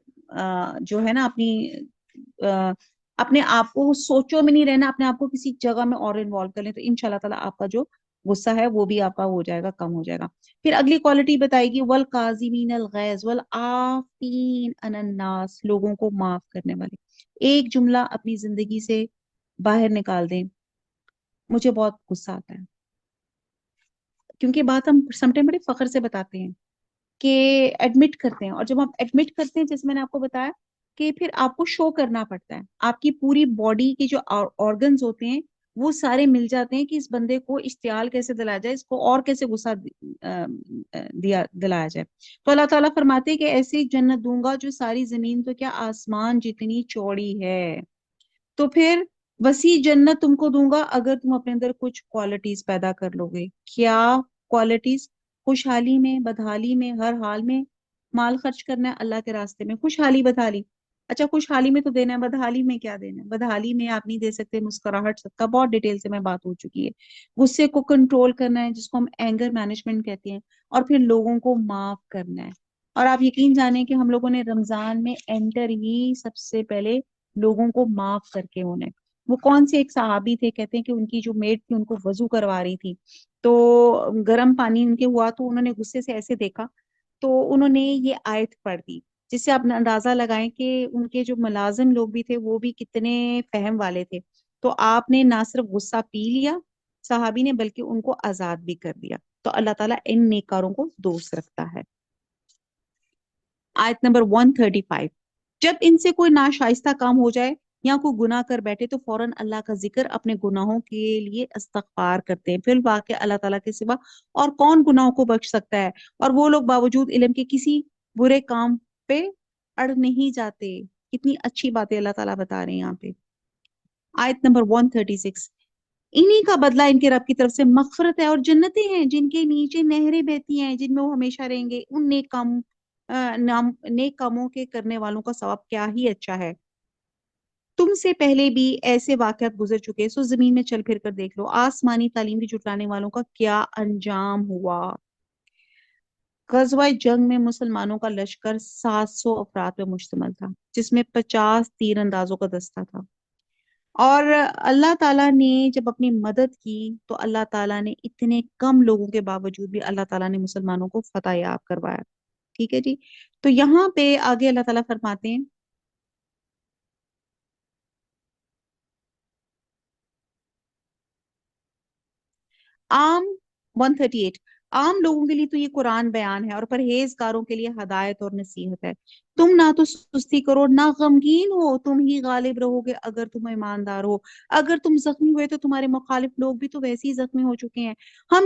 جو ہے نا اپنے آپ کو سوچوں میں نہیں رہنا، اپنے آپ کو کسی جگہ میں اور انوالو کر لیں، تو ان شاء اللہ تعالیٰ آپ کا جو غصہ ہے وہ بھی آپ کا ہو جائے گا، کم ہو جائے گا. پھر اگلی کوالٹی بتائے گی والکاظمین الغیظ والعافین عن الناس، لوگوں کو معاف کرنے والے. ایک جملہ اپنی زندگی سے باہر نکال دیں، مجھے بہت غصہ آتا ہے، کیونکہ بات ہم سم ٹائم بڑے فخر سے بتاتے ہیں کہ ایڈمٹ کرتے ہیں، اور جب آپ ایڈمٹ کرتے ہیں، جیسے میں نے آپ کو بتایا کہ پھر آپ کو شو کرنا پڑتا ہے. آپ کی پوری باڈی کے جو آرگنز ہوتے ہیں وہ سارے مل جاتے ہیں کہ اس بندے کو اشتعال کیسے دلایا جائے، اس کو اور کیسے غصہ دلایا جائے. تو اللہ تعالیٰ فرماتے ہیں کہ ایسی جنت دوں گا جو ساری زمین تو کیا آسمان جتنی چوڑی ہے. تو پھر وسیع جنت تم کو دوں گا اگر تم اپنے اندر کچھ کوالٹیز پیدا کر لو گے. کیا کوالٹیز؟ خوشحالی میں، بدحالی میں، ہر حال میں مال خرچ کرنا ہے اللہ کے راستے میں. خوشحالی بدحالی، اچھا خوشحالی میں تو دینا ہے، بدحالی میں کیا دینا ہے؟ بدحالی میں آپ نہیں دے سکتے مسکراہٹ صدقہ، بہت ڈیٹیل سے میں بات ہو چکی ہے. غصے کو کنٹرول کرنا ہے جس کو ہم اینگر مینجمنٹ کہتے ہیں. اور پھر لوگوں کو معاف کرنا ہے. اور آپ یقین جانیں کہ ہم لوگوں نے رمضان میں انٹر ہی سب سے پہلے لوگوں کو معاف کر کے ہونا ہے. وہ کون سے ایک صحابی تھے، کہتے ہیں کہ ان کی جو میڈ تھی ان کو وضو کروا رہی تھی، تو گرم پانی ان کے ہوا تو انہوں نے غصے سے ایسے دیکھا تو انہوں نے یہ آیت پڑھ دی، جس سے آپ اندازہ لگائیں کہ ان کے جو ملازم لوگ بھی تھے وہ بھی کتنے فہم والے تھے. تو آپ نے نہ صرف غصہ پی لیا صحابی نے، بلکہ ان کو آزاد بھی کر دیا. تو اللہ تعالیٰ ان نیکاروں کو دوست رکھتا ہے. آیت نمبر 135، جب ان سے کوئی ناشائستہ کام ہو جائے یا کوئی گناہ کر بیٹھے تو فوراً اللہ کا ذکر، اپنے گناہوں کے لیے استغفار کرتے ہیں. پھر واقع اللہ تعالیٰ کے سوا اور کون گناہوں کو بخش سکتا ہے، اور وہ لوگ باوجود علم کے کسی برے کام پہ اڑ نہیں جاتے. کتنی اچھی باتیں اللہ تعالیٰ بتا رہے ہیں یہاں پہ. آیت نمبر 136، انہی کا بدلہ ان کے رب کی طرف سے مغفرت ہے اور جنتیں ہیں جن کے نیچے نہریں بہتی ہیں، جن میں وہ ہمیشہ رہیں گے. ان نیک کاموں کے کرنے والوں کا ثواب کیا ہی اچھا ہے. تم سے پہلے بھی ایسے واقعات گزر چکے، سو زمین میں چل پھر کر دیکھ لو آسمانی تعلیم کی جھٹلانے والوں کا کیا انجام ہوا. غزوہ جنگ میں مسلمانوں کا لشکر 700 افراد پہ مشتمل تھا، جس میں 50 تیر اندازوں کا دستہ تھا. اور اللہ تعالیٰ نے جب اپنی مدد کی تو اللہ تعالیٰ نے اتنے کم لوگوں کے باوجود بھی اللہ تعالیٰ نے مسلمانوں کو فتح یاب کروایا. ٹھیک ہے جی. تو یہاں پہ آگے اللہ تعالیٰ فرماتے ہیں عام 138 عام لوگوں کے لیے تو یہ قرآن بیان ہے اور پرہیزگاروں کے لیے ہدایت اور نصیحت ہے. تم نہ تو سستی کرو نہ غمگین ہو، تم ہی غالب رہو گے اگر تم ایماندار ہو. اگر تم زخمی ہوئے تو تمہارے مخالف لوگ بھی تو ویسے ہی زخمی ہو چکے ہیں. ہم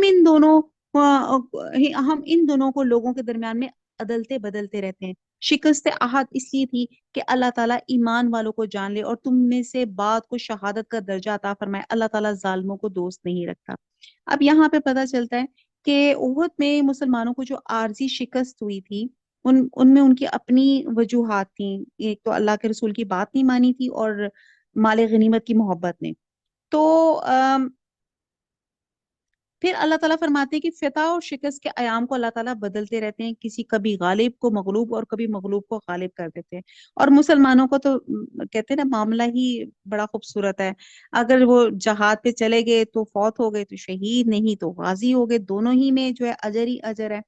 ان دونوں کو لوگوں کے درمیان میں عدلتے بدلتے رہتے ہیں. شکست عہد اس لیے تھی کہ اللہ تعالیٰ ایمان والوں کو جان لے اور تم میں سے بعد کو شہادت کا درجہ عطا فرمائے. اللہ تعالیٰ ظالموں کو دوست نہیں رکھتا. اب یہاں پہ پتہ چلتا ہے کہ احد میں مسلمانوں کو جو عارضی شکست ہوئی تھی، ان میں ان کی اپنی وجوہات تھیں. ایک تو اللہ کے رسول کی بات نہیں مانی تھی اور مال غنیمت کی محبت نے. تو پھر اللہ تعالیٰ فرماتے ہیں کہ فتح اور شکست کے ایام کو اللہ تعالیٰ بدلتے رہتے ہیں. کبھی غالب کو مغلوب اور کبھی مغلوب کو غالب کر دیتے ہیں. اور مسلمانوں کو تو کہتے ہیں نا معاملہ ہی بڑا خوبصورت ہے. اگر وہ جہاد پہ چلے گئے تو فوت ہو گئے تو شہید، نہیں تو غازی ہو گئے. دونوں ہی میں جو ہے اجر ہی اجر ہے.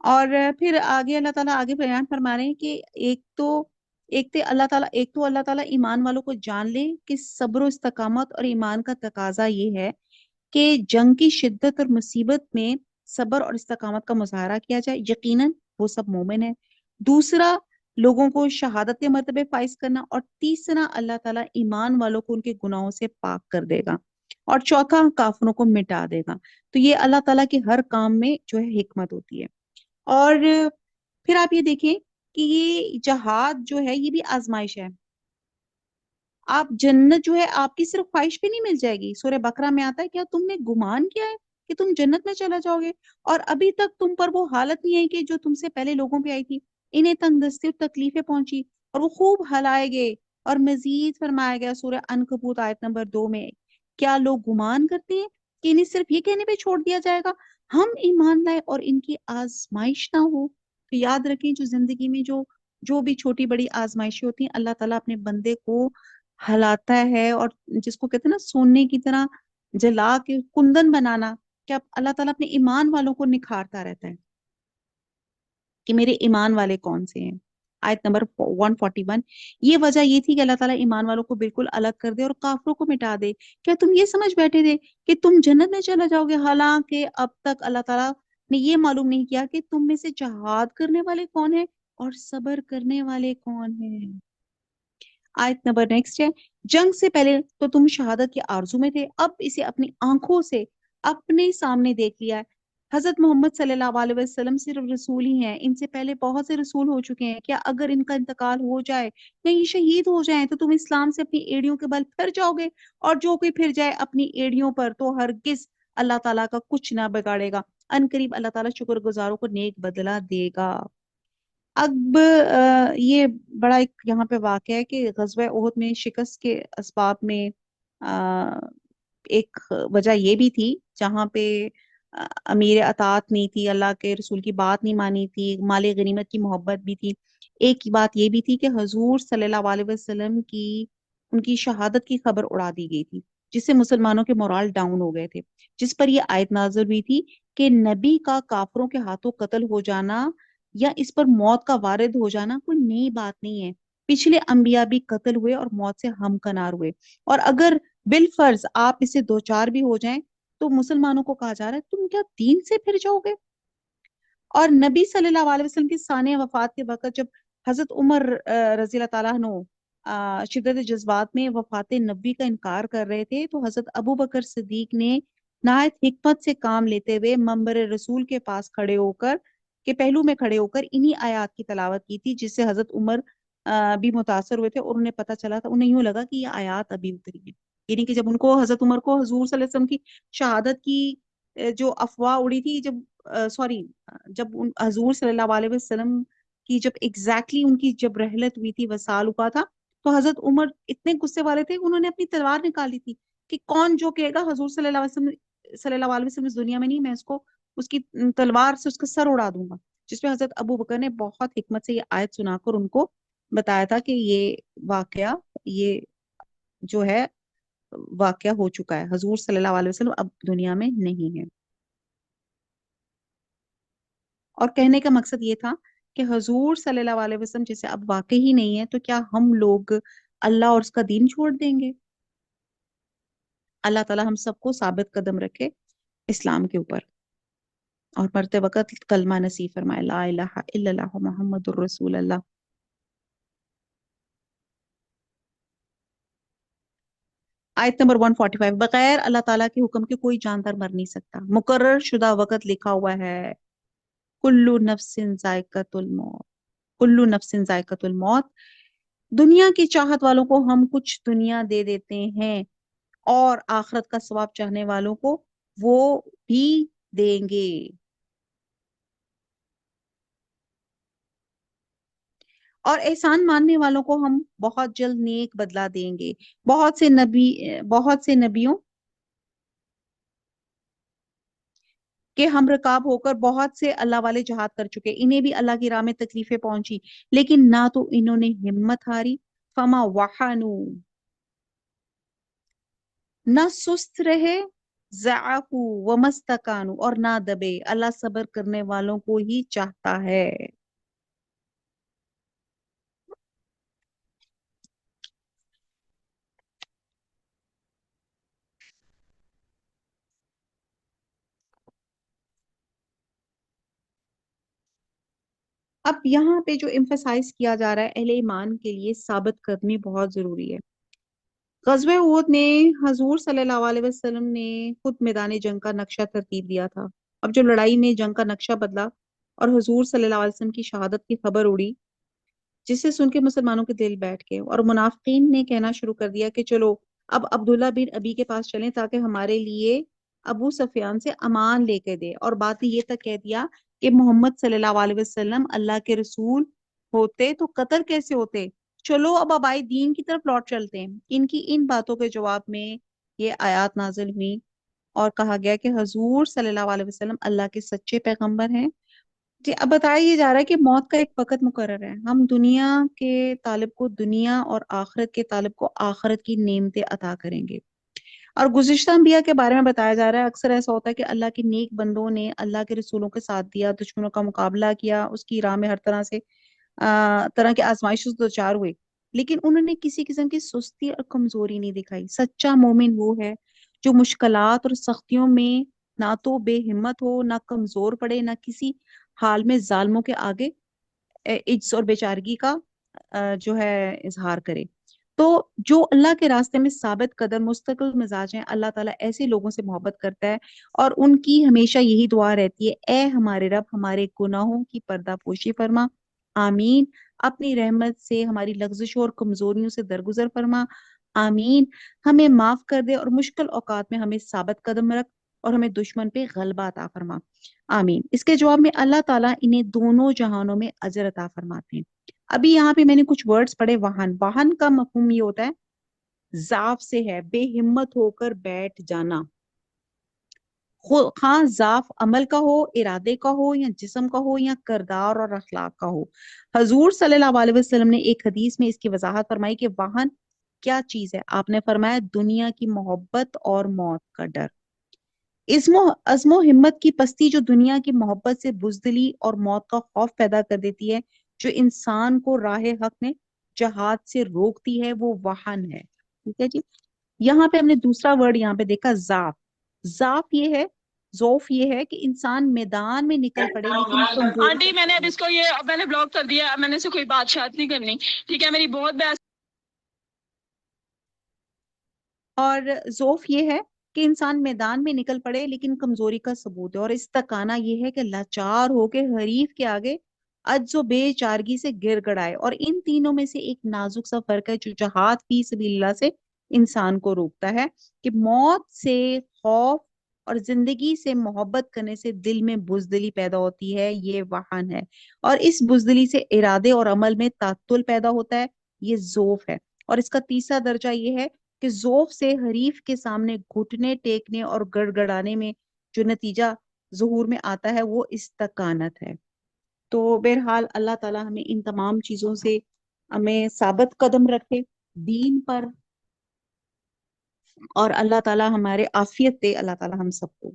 اور پھر آگے اللہ تعالیٰ آگے بیان فرما رہے ہیں کہ ایک تو اللہ تعالیٰ ایمان والوں کو جان لے کہ صبر و استقامت اور ایمان کا تقاضا یہ ہے کہ جنگ کی شدت اور مصیبت میں صبر اور استقامت کا مظاہرہ کیا جائے. یقیناً وہ سب مومن ہیں. دوسرا، لوگوں کو شہادت کے مرتبے فائز کرنا. اور تیسرا، اللہ تعالیٰ ایمان والوں کو ان کے گناہوں سے پاک کر دے گا. اور چوتھا، کافروں کو مٹا دے گا. تو یہ اللہ تعالیٰ کے ہر کام میں جو ہے حکمت ہوتی ہے. اور پھر آپ یہ دیکھیں کہ یہ جہاد جو ہے یہ بھی آزمائش ہے. آپ جنت جو ہے آپ کی صرف خواہش پہ نہیں مل جائے گی. سورہ بقرہ میں آتا ہے کیا تم نے گمان کیا ہے کہ تم جنت میں چلا جاؤ گے اور ابھی تک تم پر وہ حالت نہیں ہے کہ جو تم سے پہلے لوگوں پہ آئی تھی. انہیں تنگ دستی اور تکلیفیں پہنچی اور وہ خوب ہلائے گئے. اور مزید فرمایا گیا سورہ عنکبوت آیت نمبر 2 میں، کیا لوگ گمان کرتے ہیں کہ انہیں صرف یہ کہنے پہ چھوڑ دیا جائے گا ہم ایمان لائے اور ان کی آزمائش نہ ہو. تو یاد رکھیں جو زندگی میں جو بھی چھوٹی بڑی آزمائشیں ہوتی ہیں اللہ تعالیٰ اپنے بندے کو ہلاتا ہے. اور جس کو کہتے ہیں نا سونے کی طرح جلا کے کندن بنانا، کہ اب اللہ تعالیٰ اپنے ایمان والوں کو نکھارتا رہتا ہے کہ میرے ایمان والے کون سے ہیں. آیت نمبر 141. یہ وجہ یہ تھی کہ اللہ تعالیٰ ایمان والوں کو بالکل الگ کر دے اور کافروں کو مٹا دے. کیا تم یہ سمجھ بیٹھے تھے کہ تم جنت میں چلا جاؤ گے، حالانکہ اب تک اللہ تعالیٰ نے یہ معلوم نہیں کیا کہ تم میں سے جہاد کرنے والے کون ہیں اور صبر کرنے والے کون ہیں. آیت نمبر نیکسٹ ہے، جنگ سے پہلے تو تم شہادت کی آرزو میں تھے، اب اسے اپنی آنکھوں سے اپنے سامنے دیکھ لیا ہے. حضرت محمد صلی اللہ علیہ وسلم صرف رسول ہی ہیں، ان سے پہلے بہت سے رسول ہو چکے ہیں. کیا اگر ان کا انتقال ہو جائے یا یہ شہید ہو جائیں تو تم اسلام سے اپنی ایڑیوں کے بل پھر جاؤ گے؟ اور جو کوئی پھر جائے اپنی ایڑیوں پر تو ہرگز اللہ تعالیٰ کا کچھ نہ بگاڑے گا. ان قریب اللہ تعالیٰ شکر گزاروں کو نیک بدلہ دے گا. اب یہ بڑا ایک یہاں پہ واقعہ ہے کہ غزوہ احد میں شکست کے اسباب میں آ، ایک وجہ یہ بھی تھی جہاں پہ امیر اطاعت نہیں تھی، اللہ کے رسول کی بات نہیں مانی تھی، مال غنیمت کی محبت بھی تھی. ایک بات یہ بھی تھی کہ حضور صلی اللہ علیہ وسلم کی ان کی شہادت کی خبر اڑا دی گئی تھی، جس سے مسلمانوں کے مورال ڈاؤن ہو گئے تھے. جس پر یہ آیت نازل ہوئی تھی کہ نبی کا کافروں کے ہاتھوں قتل ہو جانا یا اس پر موت کا وارد ہو جانا کوئی نئی بات نہیں ہے. پچھلے انبیاء بھی قتل ہوئے اور موت سے ہمکنار ہوئے، اور اگر بالفرض آپ اسے دوچار بھی ہو جائیں تو مسلمانوں کو کہا جا رہا ہے تم کیا دین سے پھر جاؤ گے؟ اور نبی صلی اللہ علیہ وسلم کی ثانیہ وفات کے وقت جب حضرت عمر رضی اللہ تعالیٰ عنہ شدت جذبات میں وفات نبی کا انکار کر رہے تھے تو حضرت ابو بکر صدیق نے نہایت حکمت سے کام لیتے ہوئے منبر رسول کے پاس کھڑے ہو کر کے پہلو میں کھڑے ہو کر انہی آیات کی تلاوت کی تھی، جس سے حضرت عمر بھی متاثر ہوئے تھے اور انہیں پتہ چلا تھا، انہیں یوں لگا کہ یہ آیات ابھی اتری ہے. یعنی کہ جب ان کو حضرت عمر کو حضور صلی اللہ علیہ وسلم کی شہادت کی جو افواہ اڑی تھی، جب حضور صلی اللہ علیہ وسلم کی جب ایگزیکٹلی ان کی جب رحلت ہوئی تھی، وصال ہوا تھا، تو حضرت عمر اتنے غصے والے تھے انہوں نے اپنی تلوار نکالی تھی کہ کون جو کہے گا حضور صلی اللہ علیہ وسلم اس دنیا میں نہیں، میں اس کی تلوار سے اس کا سر اڑا دوں گا. جس پہ حضرت ابو بکر نے بہت حکمت سے یہ آیت سنا کر ان کو بتایا تھا کہ یہ واقعہ یہ جو ہے واقعہ ہو چکا ہے، حضور صلی اللہ علیہ وسلم اب دنیا میں نہیں ہے. اور کہنے کا مقصد یہ تھا کہ حضور صلی اللہ علیہ وسلم جیسے اب واقع ہی نہیں ہے، تو کیا ہم لوگ اللہ اور اس کا دین چھوڑ دیں گے؟ اللہ تعالیٰ ہم سب کو ثابت قدم رکھے اسلام کے اوپر، اور مرتے وقت کلمہ نصیب فرمائے، لا الہ الا اللہ محمد الرسول اللہ۔ آیت نمبر 145، بغیر اللہ تعالیٰ کے حکم کے کوئی جاندار مر نہیں سکتا، مقرر شدہ وقت لکھا ہوا ہے، کلو نفس ذائقۃ الموت، کلو نفس ذائقۃ الموت۔ دنیا کی چاہت والوں کو ہم کچھ دنیا دے دیتے ہیں، اور آخرت کا ثواب چاہنے والوں کو وہ بھی دیں گے۔ اور احسان ماننے والوں کو ہم بہت جلد نیک بدلہ دیں گے۔ بہت سے نبیوں کہ ہم رکاب ہو کر بہت سے اللہ والے جہاد کر چکے، انہیں بھی اللہ کی راہ میں تکلیفیں پہنچی، لیکن نہ تو انہوں نے ہمت ہاری، فما وہنو، نہ سست رہے، ضعفو ومستکانو، اور نہ دبے، اللہ صبر کرنے والوں کو ہی چاہتا ہے۔ اب یہاں پہ جو ایمفسائز کیا جا رہا ہے اہل ایمان کے لیے ثابت کرنی بہت ضروری ہے۔ غزوہ احد میں حضور صلی اللہ علیہ وسلم نے خود میدان جنگ کا نقشہ ترتیب دیا تھا۔ اب جو لڑائی میں جنگ کا نقشہ بدلا اور حضور صلی اللہ علیہ وسلم کی شہادت کی خبر اڑی، جسے سن کے مسلمانوں کے دل بیٹھ گئے، اور منافقین نے کہنا شروع کر دیا کہ چلو اب عبداللہ بن ابی کے پاس چلیں تاکہ ہمارے لیے ابو سفیان سے امان لے کے دے، اور بات یہ تک کہہ دیا کہ محمد صلی اللہ علیہ وسلم اللہ کے رسول ہوتے تو قتل کیسے ہوتے، چلو اب آبائی دین کی طرف لوٹ چلتے ہیں۔ ان کی ان باتوں کے جواب میں یہ آیات نازل ہوئی، اور کہا گیا کہ حضور صلی اللہ علیہ وسلم اللہ کے سچے پیغمبر ہیں۔ جی، اب بتایا یہ جا رہا ہے کہ موت کا ایک وقت مقرر ہے، ہم دنیا کے طالب کو دنیا اور آخرت کے طالب کو آخرت کی نعمتیں عطا کریں گے۔ اور گزشتہ انبیاء کے بارے میں بتایا جا رہا ہے، اکثر ایسا ہوتا ہے کہ اللہ کے نیک بندوں نے اللہ کے رسولوں کے ساتھ دیا، دشمنوں کا مقابلہ کیا، اس کی راہ میں ہر طرح کے آزمائشوں سے دوچار ہوئے، لیکن انہوں نے کسی قسم کی سستی اور کمزوری نہیں دکھائی۔ سچا مومن وہ ہے جو مشکلات اور سختیوں میں نہ تو بے ہمت ہو، نہ کمزور پڑے، نہ کسی حال میں ظالموں کے آگے عجز اور بیچارگی کا جو ہے اظہار کرے۔ تو جو اللہ کے راستے میں ثابت قدم مستقل مزاج ہیں، اللہ تعالیٰ ایسے لوگوں سے محبت کرتا ہے، اور ان کی ہمیشہ یہی دعا رہتی ہے، اے ہمارے رب ہمارے گناہوں کی پردہ پوشی فرما، آمین، اپنی رحمت سے ہماری لغزشوں اور کمزوریوں سے درگزر فرما، آمین، ہمیں معاف کر دے اور مشکل اوقات میں ہمیں ثابت قدم رکھ، اور ہمیں دشمن پہ غلبہ عطا فرما، آمین۔ اس کے جواب میں اللہ تعالیٰ انہیں دونوں جہانوں میں اجر عطا فرماتے ہیں۔ ابھی یہاں پہ میں نے کچھ ورڈز پڑھے، واہن کا مفہوم یہ ہوتا ہے، ضعف سے ہے، بے ہمت ہو کر بیٹھ جانا، خواہ ضعف عمل کا ہو، ارادے کا ہو، یا جسم کا ہو، یا کردار اور اخلاق کا ہو۔ حضور صلی اللہ علیہ وسلم نے ایک حدیث میں اس کی وضاحت فرمائی کہ واہن کیا چیز ہے، آپ نے فرمایا دنیا کی محبت اور موت کا ڈر۔ عزم و ہمت کی پستی جو دنیا کی محبت سے بزدلی اور موت کا خوف پیدا کر دیتی ہے، جو انسان کو راہ حق میں جہاد سے روکتی ہے، وہ واہن ہے۔ ٹھیک ہے جی، یہاں پہ ہم نے دوسرا ورڈ یہاں پہ دیکھا، ضعف۔ ضعف یہ ہے، ضعف یہ ہے کہ انسان میدان میں نکل پڑے لیکن کمزور، آنٹی میں نے اب اس کو اب میں نے بلاک کر دیا، اب میں نے سے کوئی بات شات نہیں کرنی، ٹھیک ہے، میری بہت بحث۔ اور ضعف یہ ہے کہ انسان میدان میں نکل پڑے لیکن کمزوری کا ثبوت ہے، اور استکانہ یہ ہے کہ لاچار ہو کے حریف کے آگے عجز و بے چارگی سے گر گڑائے، اور ان تینوں میں سے ایک نازک سا فرق ہے جو جہاد فی سبیل اللہ سے انسان کو روکتا ہے، کہ موت سے خوف اور زندگی سے محبت کرنے سے دل میں بزدلی پیدا ہوتی ہے، یہ وہن ہے، اور اس بزدلی سے ارادے اور عمل میں تعطل پیدا ہوتا ہے، یہ ضعف ہے۔ اور اس کا تیسرا درجہ یہ ہے کہ ذوق سے حریف کے سامنے گھٹنے ٹیکنے اور گڑ گڑانے میں جو نتیجہ ظہور میں آتا ہے وہ استقامت ہے۔ تو بہرحال اللہ تعالیٰ ہمیں ان تمام چیزوں سے ہمیں ثابت قدم رکھے دین پر، اور اللہ تعالیٰ ہمارے عافیت دے، اللہ تعالیٰ ہم سب کو۔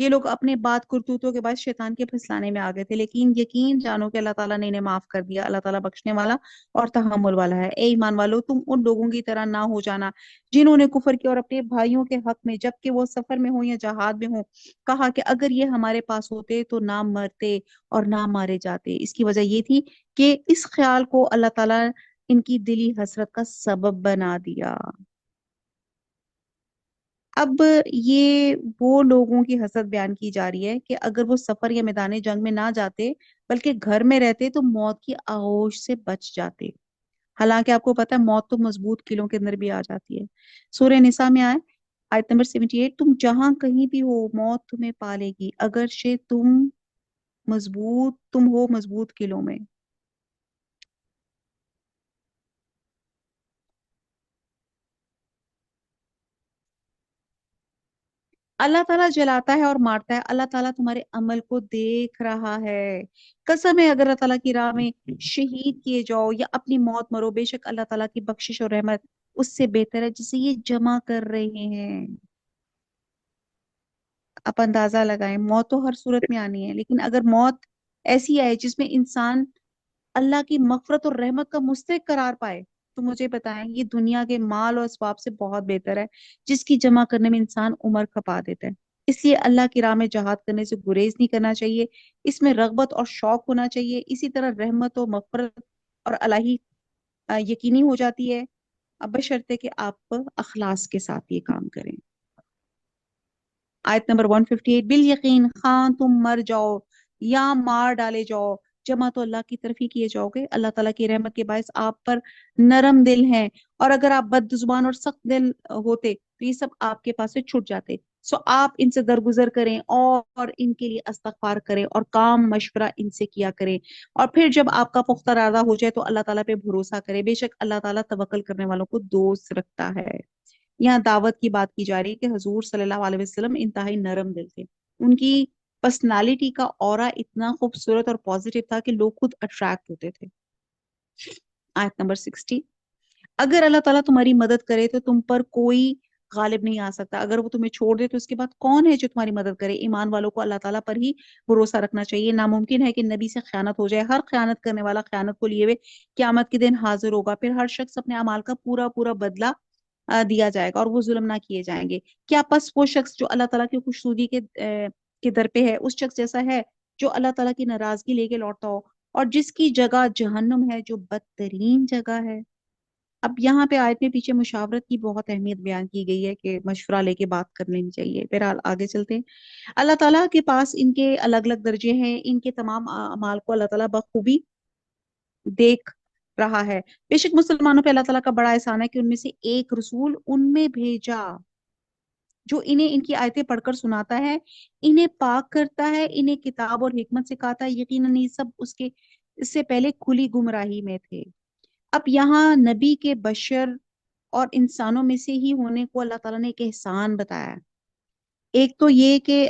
یہ لوگ اپنے بات کرتوتوں کے بعد شیطان کے پھسلانے میں آ گئے تھے، لیکن یقین جانو کہ اللہ تعالیٰ نے انہیں معاف کر دیا۔ اللہ تعالیٰ بخشنے والا اور تحمل والا ہے۔ اے ایمان والو، تم ان لوگوں کی طرح نہ ہو جانا جنہوں نے کفر کیا اور اپنے بھائیوں کے حق میں، جبکہ وہ سفر میں ہوں یا جہاد میں ہوں، کہا کہ اگر یہ ہمارے پاس ہوتے تو نہ مرتے اور نہ مارے جاتے۔ اس کی وجہ یہ تھی کہ اس خیال کو اللہ تعالیٰ ان کی دلی حسرت کا سبب بنا دیا۔ اب یہ وہ لوگوں کی حسرت بیان کی جا رہی ہے کہ اگر وہ سفر یا میدان جنگ میں نہ جاتے بلکہ گھر میں رہتے تو موت کی آغوش سے بچ جاتے۔ حالانکہ آپ کو پتا ہے موت تو مضبوط قلعوں کے اندر بھی آ جاتی ہے۔ سورہ نساء میں آئے آیت نمبر 78، تم جہاں کہیں بھی ہو موت تمہیں پالے گی اگرچہ تم ہو مضبوط قلعوں میں۔ اللہ تعالیٰ جلاتا ہے اور مارتا ہے، اللہ تعالیٰ تمہارے عمل کو دیکھ رہا ہے۔ قسم ہے اگر اللہ تعالیٰ کی راہ میں شہید کیے جاؤ یا اپنی موت مرو، بے شک اللہ تعالیٰ کی بخشش اور رحمت اس سے بہتر ہے جسے یہ جمع کر رہے ہیں۔ آپ اندازہ لگائیں، موت تو ہر صورت میں آنی ہے، لیکن اگر موت ایسی آئے جس میں انسان اللہ کی مغفرت اور رحمت کا مستحق قرار پائے تو مجھے بتائیں یہ دنیا کے مال اور اسباب سے بہت بہتر ہے جس کی جمع کرنے میں انسان عمر کھپا دیتا ہے۔ اس لیے اللہ کی راہ میں جہاد کرنے سے گریز نہیں کرنا چاہیے، اس میں رغبت اور شوق ہونا چاہیے۔ اسی طرح رحمت و مغفرت اور الہی یقینی ہو جاتی ہے، اب بشرطے کہ آپ اخلاص کے ساتھ یہ کام کریں۔ آیت نمبر 158، بالیقین خواہ تم مر جاؤ یا مار ڈالے جاؤ، جمع تو اللہ کی طرف ہی کیے جاؤ گے۔ اللہ تعالیٰ کی رحمت کے باعث آپ پر نرم دل ہیں، اور اگر آپ بد زبان اور سخت دل ہوتے تو یہ سب آپ کے پاس سے چھٹ جاتے۔ سو آپ ان سے درگزر کریں اور ان کے لیے استغفار کریں اور کام مشورہ ان سے کیا کریں، اور پھر جب آپ کا پختہ ارادہ ہو جائے تو اللہ تعالیٰ پہ بھروسہ کریں، بے شک اللہ تعالیٰ توکل کرنے والوں کو دوست رکھتا ہے۔ یہاں دعوت کی بات کی جا رہی ہے کہ حضور صلی اللہ علیہ وسلم انتہائی نرم دل تھے، ان کی پرسنالٹی کا اورا اتنا خوبصورت اور پازیٹیو تھا کہ لوگ خود اٹریکٹ ہوتے تھے۔ آیت نمبر 60، اگر اللہ تعالیٰ تمہاری مدد کرے تو تم پر کوئی غالب نہیں آ سکتا، اگر وہ تمہیں چھوڑ دے تو اس کے بعد کون ہے جو تمہاری مدد کرے؟ ایمان والوں کو اللہ تعالیٰ پر ہی بھروسہ رکھنا چاہیے۔ ناممکن ہے کہ نبی سے خیانت ہو جائے، ہر خیانت کرنے والا خیانت کو لیے ہوئے قیامت کے دن حاضر ہوگا، پھر ہر شخص اپنے اعمال کا پورا پورا بدلہ دیا جائے گا اور وہ ظلم نہ کیے جائیں گے۔ کیا پس وہ شخص جو اللہ تعالیٰ کی خوشنودی کے در پہ ہے اس شخص جیسا ہے جو اللہ تعالیٰ کی ناراضگی لے کے لوٹتا ہو اور جس کی جگہ جہنم ہے جو بدترین جگہ ہے؟ اب یہاں پہ آیت میں پیچھے مشاورت کی بہت اہمیت بیان کی گئی ہے کہ مشورہ لے کے بات کر لینی چاہیے۔ بہرحال آگے چلتے ہیں۔ اللہ تعالیٰ کے پاس ان کے الگ الگ درجے ہیں، ان کے تمام اعمال کو اللہ تعالیٰ بخوبی دیکھ رہا ہے۔ بے شک مسلمانوں پہ اللہ تعالیٰ کا بڑا احسان ہے کہ ان میں سے ایک رسول ان میں بھیجا جو انہیں ان کی آیتیں پڑھ کر سناتا ہے، انہیں پاک کرتا ہے، انہیں کتاب اور حکمت سکھاتا ہے، یقیناً یہ سب اس سے پہلے کھلی گمراہی میں تھے۔ اب یہاں نبی کے بشر اور انسانوں میں سے ہی ہونے کو اللہ تعالیٰ نے ایک احسان بتایا ہے۔ ایک تو یہ کہ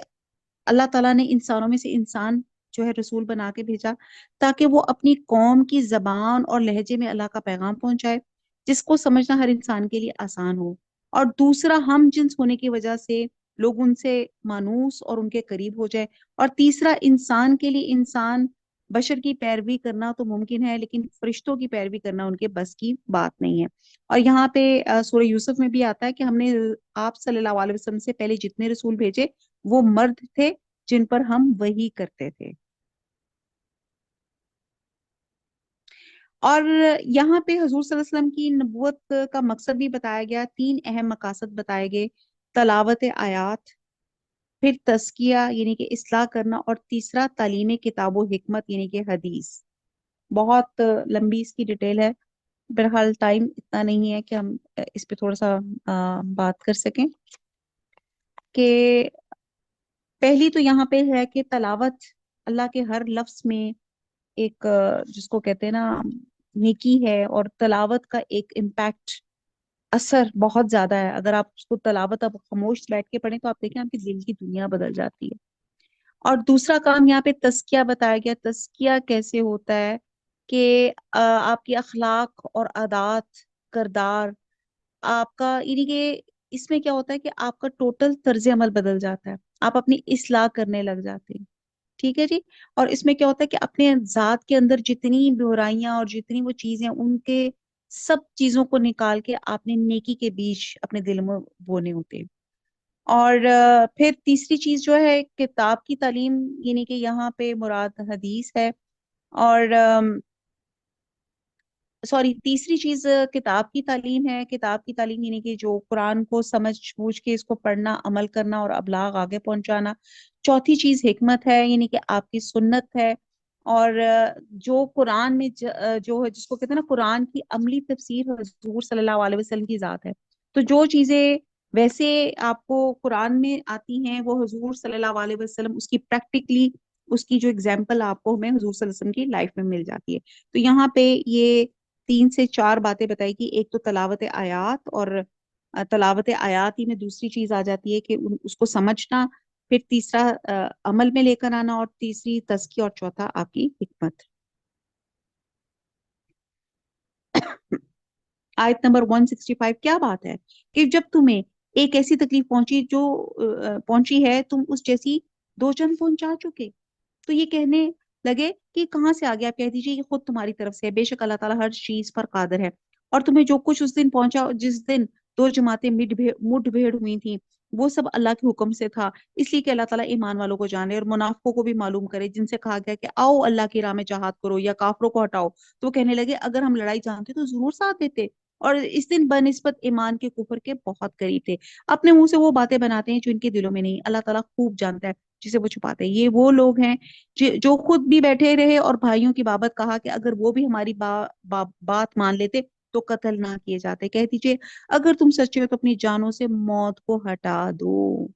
اللہ تعالیٰ نے انسانوں میں سے انسان جو ہے رسول بنا کے بھیجا تاکہ وہ اپنی قوم کی زبان اور لہجے میں اللہ کا پیغام پہنچائے جس کو سمجھنا ہر انسان کے لیے آسان ہو، اور دوسرا ہم جنس ہونے کی وجہ سے لوگ ان سے مانوس اور ان کے قریب ہو جائے، اور تیسرا انسان کے لیے انسان بشر کی پیروی کرنا تو ممکن ہے لیکن فرشتوں کی پیروی کرنا ان کے بس کی بات نہیں ہے۔ اور یہاں پہ سورہ یوسف میں بھی آتا ہے کہ ہم نے آپ صلی اللہ علیہ وسلم سے پہلے جتنے رسول بھیجے وہ مرد تھے جن پر ہم وحی کرتے تھے۔ اور یہاں پہ حضور صلی اللہ علیہ وسلم کی نبوت کا مقصد بھی بتایا گیا، تین اہم مقاصد بتائے گئے: تلاوت آیات، پھر تزکیہ یعنی کہ اصلاح کرنا، اور تیسرا تعلیم کتاب و حکمت یعنی کہ حدیث۔ بہت لمبی اس کی ڈیٹیل ہے، بہرحال ٹائم اتنا نہیں ہے کہ ہم اس پہ تھوڑا سا بات کر سکیں۔ کہ پہلی تو یہاں پہ ہے کہ تلاوت، اللہ کے ہر لفظ میں ایک جس کو کہتے ہیں نا نیکی ہے، اور تلاوت کا ایک امپیکٹ اثر بہت زیادہ ہے۔ اگر آپ اس کو تلاوت آپ خاموش بیٹھ کے پڑھیں تو آپ دیکھیں آپ کی دل کی دنیا بدل جاتی ہے۔ اور دوسرا کام یہاں پہ تزکیہ بتایا گیا۔ تزکیہ کیسے ہوتا ہے کہ آپ کی اخلاق اور عادات، کردار، آپ کا یعنی کہ اس میں کیا ہوتا ہے کہ آپ کا ٹوٹل طرز عمل بدل جاتا ہے۔ آپ اپنی اصلاح کرنے لگ جاتے ہیں. ٹھیک ہے جی. اور اس میں کیا ہوتا ہے کہ اپنے ذات کے اندر جتنی برائیاں اور جتنی وہ چیزیں ان کے سب چیزوں کو نکال کے آپ نے نیکی کے بیج اپنے دل میں بونے ہوتے ہیں. اور پھر تیسری چیز جو ہے کتاب کی تعلیم، یعنی کہ یہاں پہ مراد حدیث ہے. اور سوری، تیسری چیز کتاب کی تعلیم ہے. کتاب کی تعلیم یعنی کہ جو قرآن کو سمجھ بوجھ کے اس کو پڑھنا، عمل کرنا اور ابلاغ آگے پہنچانا. چوتھی چیز حکمت ہے، یعنی کہ آپ کی سنت ہے. اور جو قرآن میں جو ہے جس کو کہتے ہیں نا قرآن کی عملی تفسیر حضور صلی اللہ علیہ وسلم کی ذات ہے. تو جو چیزیں ویسے آپ کو قرآن میں آتی ہیں وہ حضور صلی اللہ علیہ وسلم اس کی پریکٹیکلی اس کی جو اگزامپل آپ کو ہمیں حضور صلی اللہ علیہ وسلم کی لائف میں مل جاتی ہے. تو یہاں پہ یہ 3 سے 4 باتیں بتائی گی. ایک تو تلاوت آیات، اور تلاوت آیات ہی میں دوسری چیز آ جاتی ہے کہ اس کو سمجھنا. پھر تیسرا عمل میں لے کر آنا، اور تیسری تزکیہ، اور چوتھا آپ کی حکمت. آیت نمبر 165 کیا بات ہے کہ جب تمہیں ایک ایسی تکلیف پہنچی جو پہنچی ہے تم اس جیسی دو چند پہنچا چکے، تو یہ کہنے لگے کہ کہاں سے آ گیا. آپ کہہ دیجیے یہ خود تمہاری طرف سے ہے. بے شک اللہ تعالیٰ ہر چیز پر قادر ہے. اور تمہیں جو کچھ اس دن پہنچا، جس دن 2 جماعتیں مٹ بھیڑ ہوئی تھیں، وہ سب اللہ کے حکم سے تھا، اس لیے کہ اللہ تعالیٰ ایمان والوں کو جانے اور منافقوں کو بھی معلوم کرے، جن سے کہا گیا کہ آؤ اللہ کی راہ میں جہاد کرو یا کافروں کو ہٹاؤ. تو وہ کہنے لگے اگر ہم لڑائی جانتے تو ضرور ساتھ دیتے. اور اس دن بنسبت ایمان کے کفر کے بہت قریب تھے. اپنے منہ سے وہ باتیں بناتے ہیں جو ان کے دلوں میں نہیں. اللہ تعالیٰ خوب جانتا ہے جسے وہ چھپاتے ہیں. یہ وہ لوگ ہیں جو خود بھی بیٹھے رہے اور بھائیوں کی بابت کہا کہ اگر وہ بھی ہماری بات مان لیتے تو قتل نہ کیے جاتے. کہہ دیجئے اگر تم سچے ہو تو اپنی جانوں سے موت کو ہٹا دو.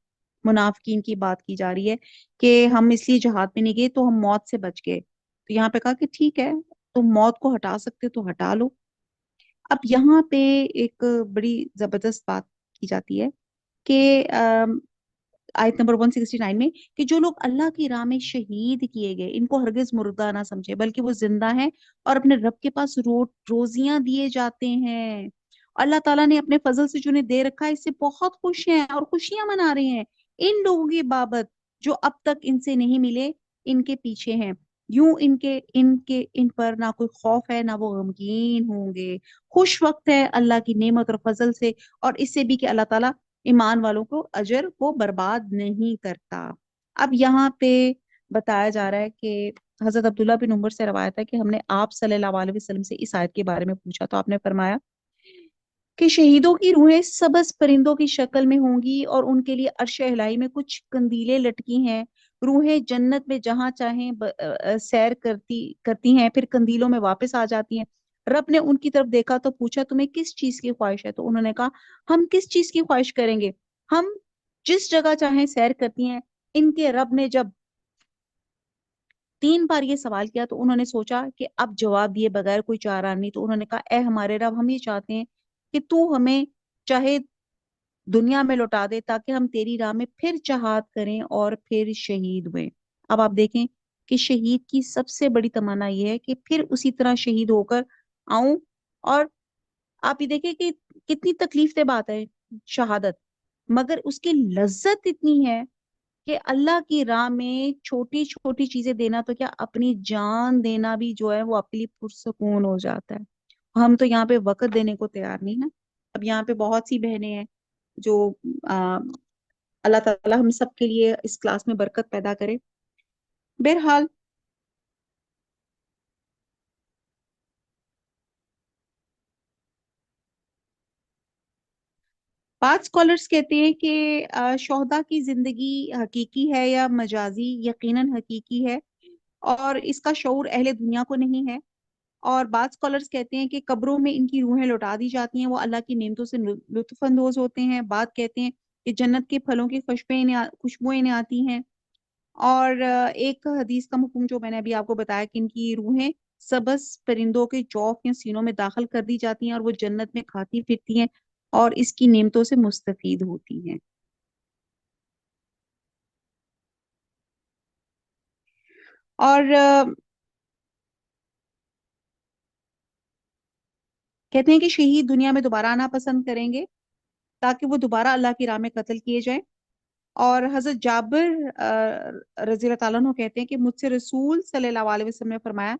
منافقین کی بات کی جا رہی ہے کہ ہم اس لیے جہاد میں نہیں گئے تو ہم موت سے بچ گئے. تو یہاں پہ کہا کہ ٹھیک ہے تم موت کو ہٹا سکتے تو ہٹا لو. اب یہاں پہ ایک بڑی زبردست بات کی جاتی ہے کہ آیت نمبر 169 میں کہ جو لوگ اللہ کی راہ میں شہید کیے گئے ان کو ہرگز مردہ نہ سمجھے، بلکہ وہ زندہ ہیں اور اپنے رب کے پاس روزیاں دیے جاتے ہیں. اللہ تعالیٰ نے اپنے فضل سے جنہیں دے رکھا ہے اس سے بہت خوش ہیں اور خوشیاں منا رہے ہیں. ان لوگوں کی بابت جو اب تک ان سے نہیں ملے ان کے پیچھے ہیں. یوں ان پر نہ کوئی خوف ہے نہ وہ غمگین ہوں گے. خوش وقت ہے اللہ کی نعمت اور فضل سے، اور اس سے بھی کہ اللہ تعالیٰ ایمان والوں کو اجر کو برباد نہیں کرتا. اب یہاں پہ بتایا جا رہا ہے کہ حضرت عبداللہ بن عمر سے روایت ہے کہ ہم نے آپ صلی اللہ علیہ وسلم سے اس آیت کے بارے میں پوچھا تو آپ نے فرمایا کہ شہیدوں کی روحیں سبز پرندوں کی شکل میں ہوں گی اور ان کے لیے عرش الہی میں کچھ قندیلیں لٹکی ہیں. روحیں جنت میں جہاں چاہیں سیر کرتی ہیں، پھر قندیلوں میں واپس آ جاتی ہیں. رب نے ان کی طرف دیکھا تو پوچھا تمہیں کس چیز کی خواہش ہے؟ تو انہوں نے کہا ہم کس چیز کی خواہش کریں گے، ہم جس جگہ چاہیں سیر کرتی ہیں. ان کے رب نے جب 3 بار یہ سوال کیا تو انہوں نے سوچا کہ اب جواب دیے بغیر کوئی چارہ نہیں. تو انہوں نے کہا اے ہمارے رب، ہم یہ چاہتے ہیں کہ تو ہمیں چاہے دنیا میں لوٹا دے تاکہ ہم تیری راہ میں پھر جہاد کریں اور پھر شہید ہوئے. اب آپ دیکھیں کہ شہید کی سب سے بڑی تمنا یہ ہے کہ پھر اسی طرح شہید ہو کر آؤں. اور آپ یہ دیکھیں کہ کتنی تکلیف دہ بات ہے شہادت، مگر اس کی لذت اتنی ہے کہ اللہ کی راہ میں چھوٹی چھوٹی چیزیں دینا تو کیا اپنی جان دینا بھی جو ہے وہ آپ کے لیے پرسکون ہو جاتا ہے. ہم تو یہاں پہ وقت دینے کو تیار نہیں ہے. اب یہاں پہ بہت سی بہنیں ہیں جو آ, اللہ تعالیٰ ہم سب کے لیے اس کلاس میں برکت پیدا کرے. بہرحال بعض اسکالرس کہتے ہیں کہ شہداء کی زندگی حقیقی ہے یا مجازی؟ یقیناً حقیقی ہے اور اس کا شعور اہل دنیا کو نہیں ہے. اور بعض اسکالرس کہتے ہیں کہ قبروں میں ان کی روحیں لوٹا دی جاتی ہیں، وہ اللہ کی نعمتوں سے لطف اندوز ہوتے ہیں. بعض کہتے ہیں کہ جنت کے پھلوں کی خوشبوئیں انہیں آتی ہیں. اور ایک حدیث کا مفہوم جو میں نے ابھی آپ کو بتایا کہ ان کی روحیں سبز پرندوں کے جوف یا سینوں میں داخل کر دی جاتی ہیں اور وہ جنت میں کھاتی پھرتی ہیں اور اس کی نعمتوں سے مستفید ہوتی ہیں. اور کہتے ہیں کہ شہید دنیا میں دوبارہ آنا پسند کریں گے تاکہ وہ دوبارہ اللہ کی راہ میں قتل کیے جائیں. اور حضرت جابر رضی اللہ تعالیٰ عنہ کہتے ہیں کہ مجھ سے رسول صلی اللہ علیہ وسلم نے فرمایا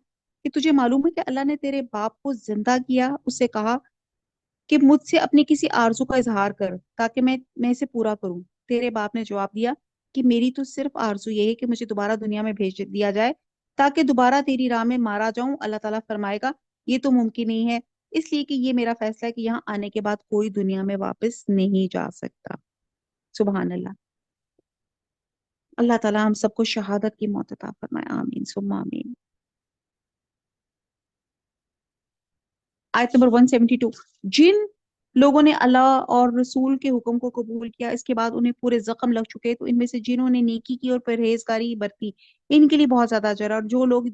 کہ تجھے معلوم ہے کہ اللہ نے تیرے باپ کو زندہ کیا، اس سے کہا کہ مجھ سے اپنی کسی آرزو کا اظہار کر تاکہ میں اسے پورا کروں۔ تیرے باپ نے جواب دیا کہ میری تو صرف آرزو یہ ہے کہ مجھے دوبارہ دنیا میں بھیج دیا جائے تاکہ دوبارہ تیری راہ میں مارا جاؤں۔ اللہ تعالیٰ فرمائے گا یہ تو ممکن نہیں ہے، اس لیے کہ یہ میرا فیصلہ ہے کہ یہاں آنے کے بعد کوئی دنیا میں واپس نہیں جا سکتا۔ سبحان اللہ۔ اللہ تعالیٰ ہم سب کو شہادت کی موت عطا فرمائے، آمین ثم آمین۔ آیت نمبر 172، جن لوگوں نے اللہ اور رسول کے حکم کو قبول کیا اس کے بعد انہیں پورے زخم لگ چکے تو ان میں سے جنہوں نے نیکی کی اور پرہیزگاری برتی ان کے لیے بہت زیادہ اجر ہے، اور جو لوگ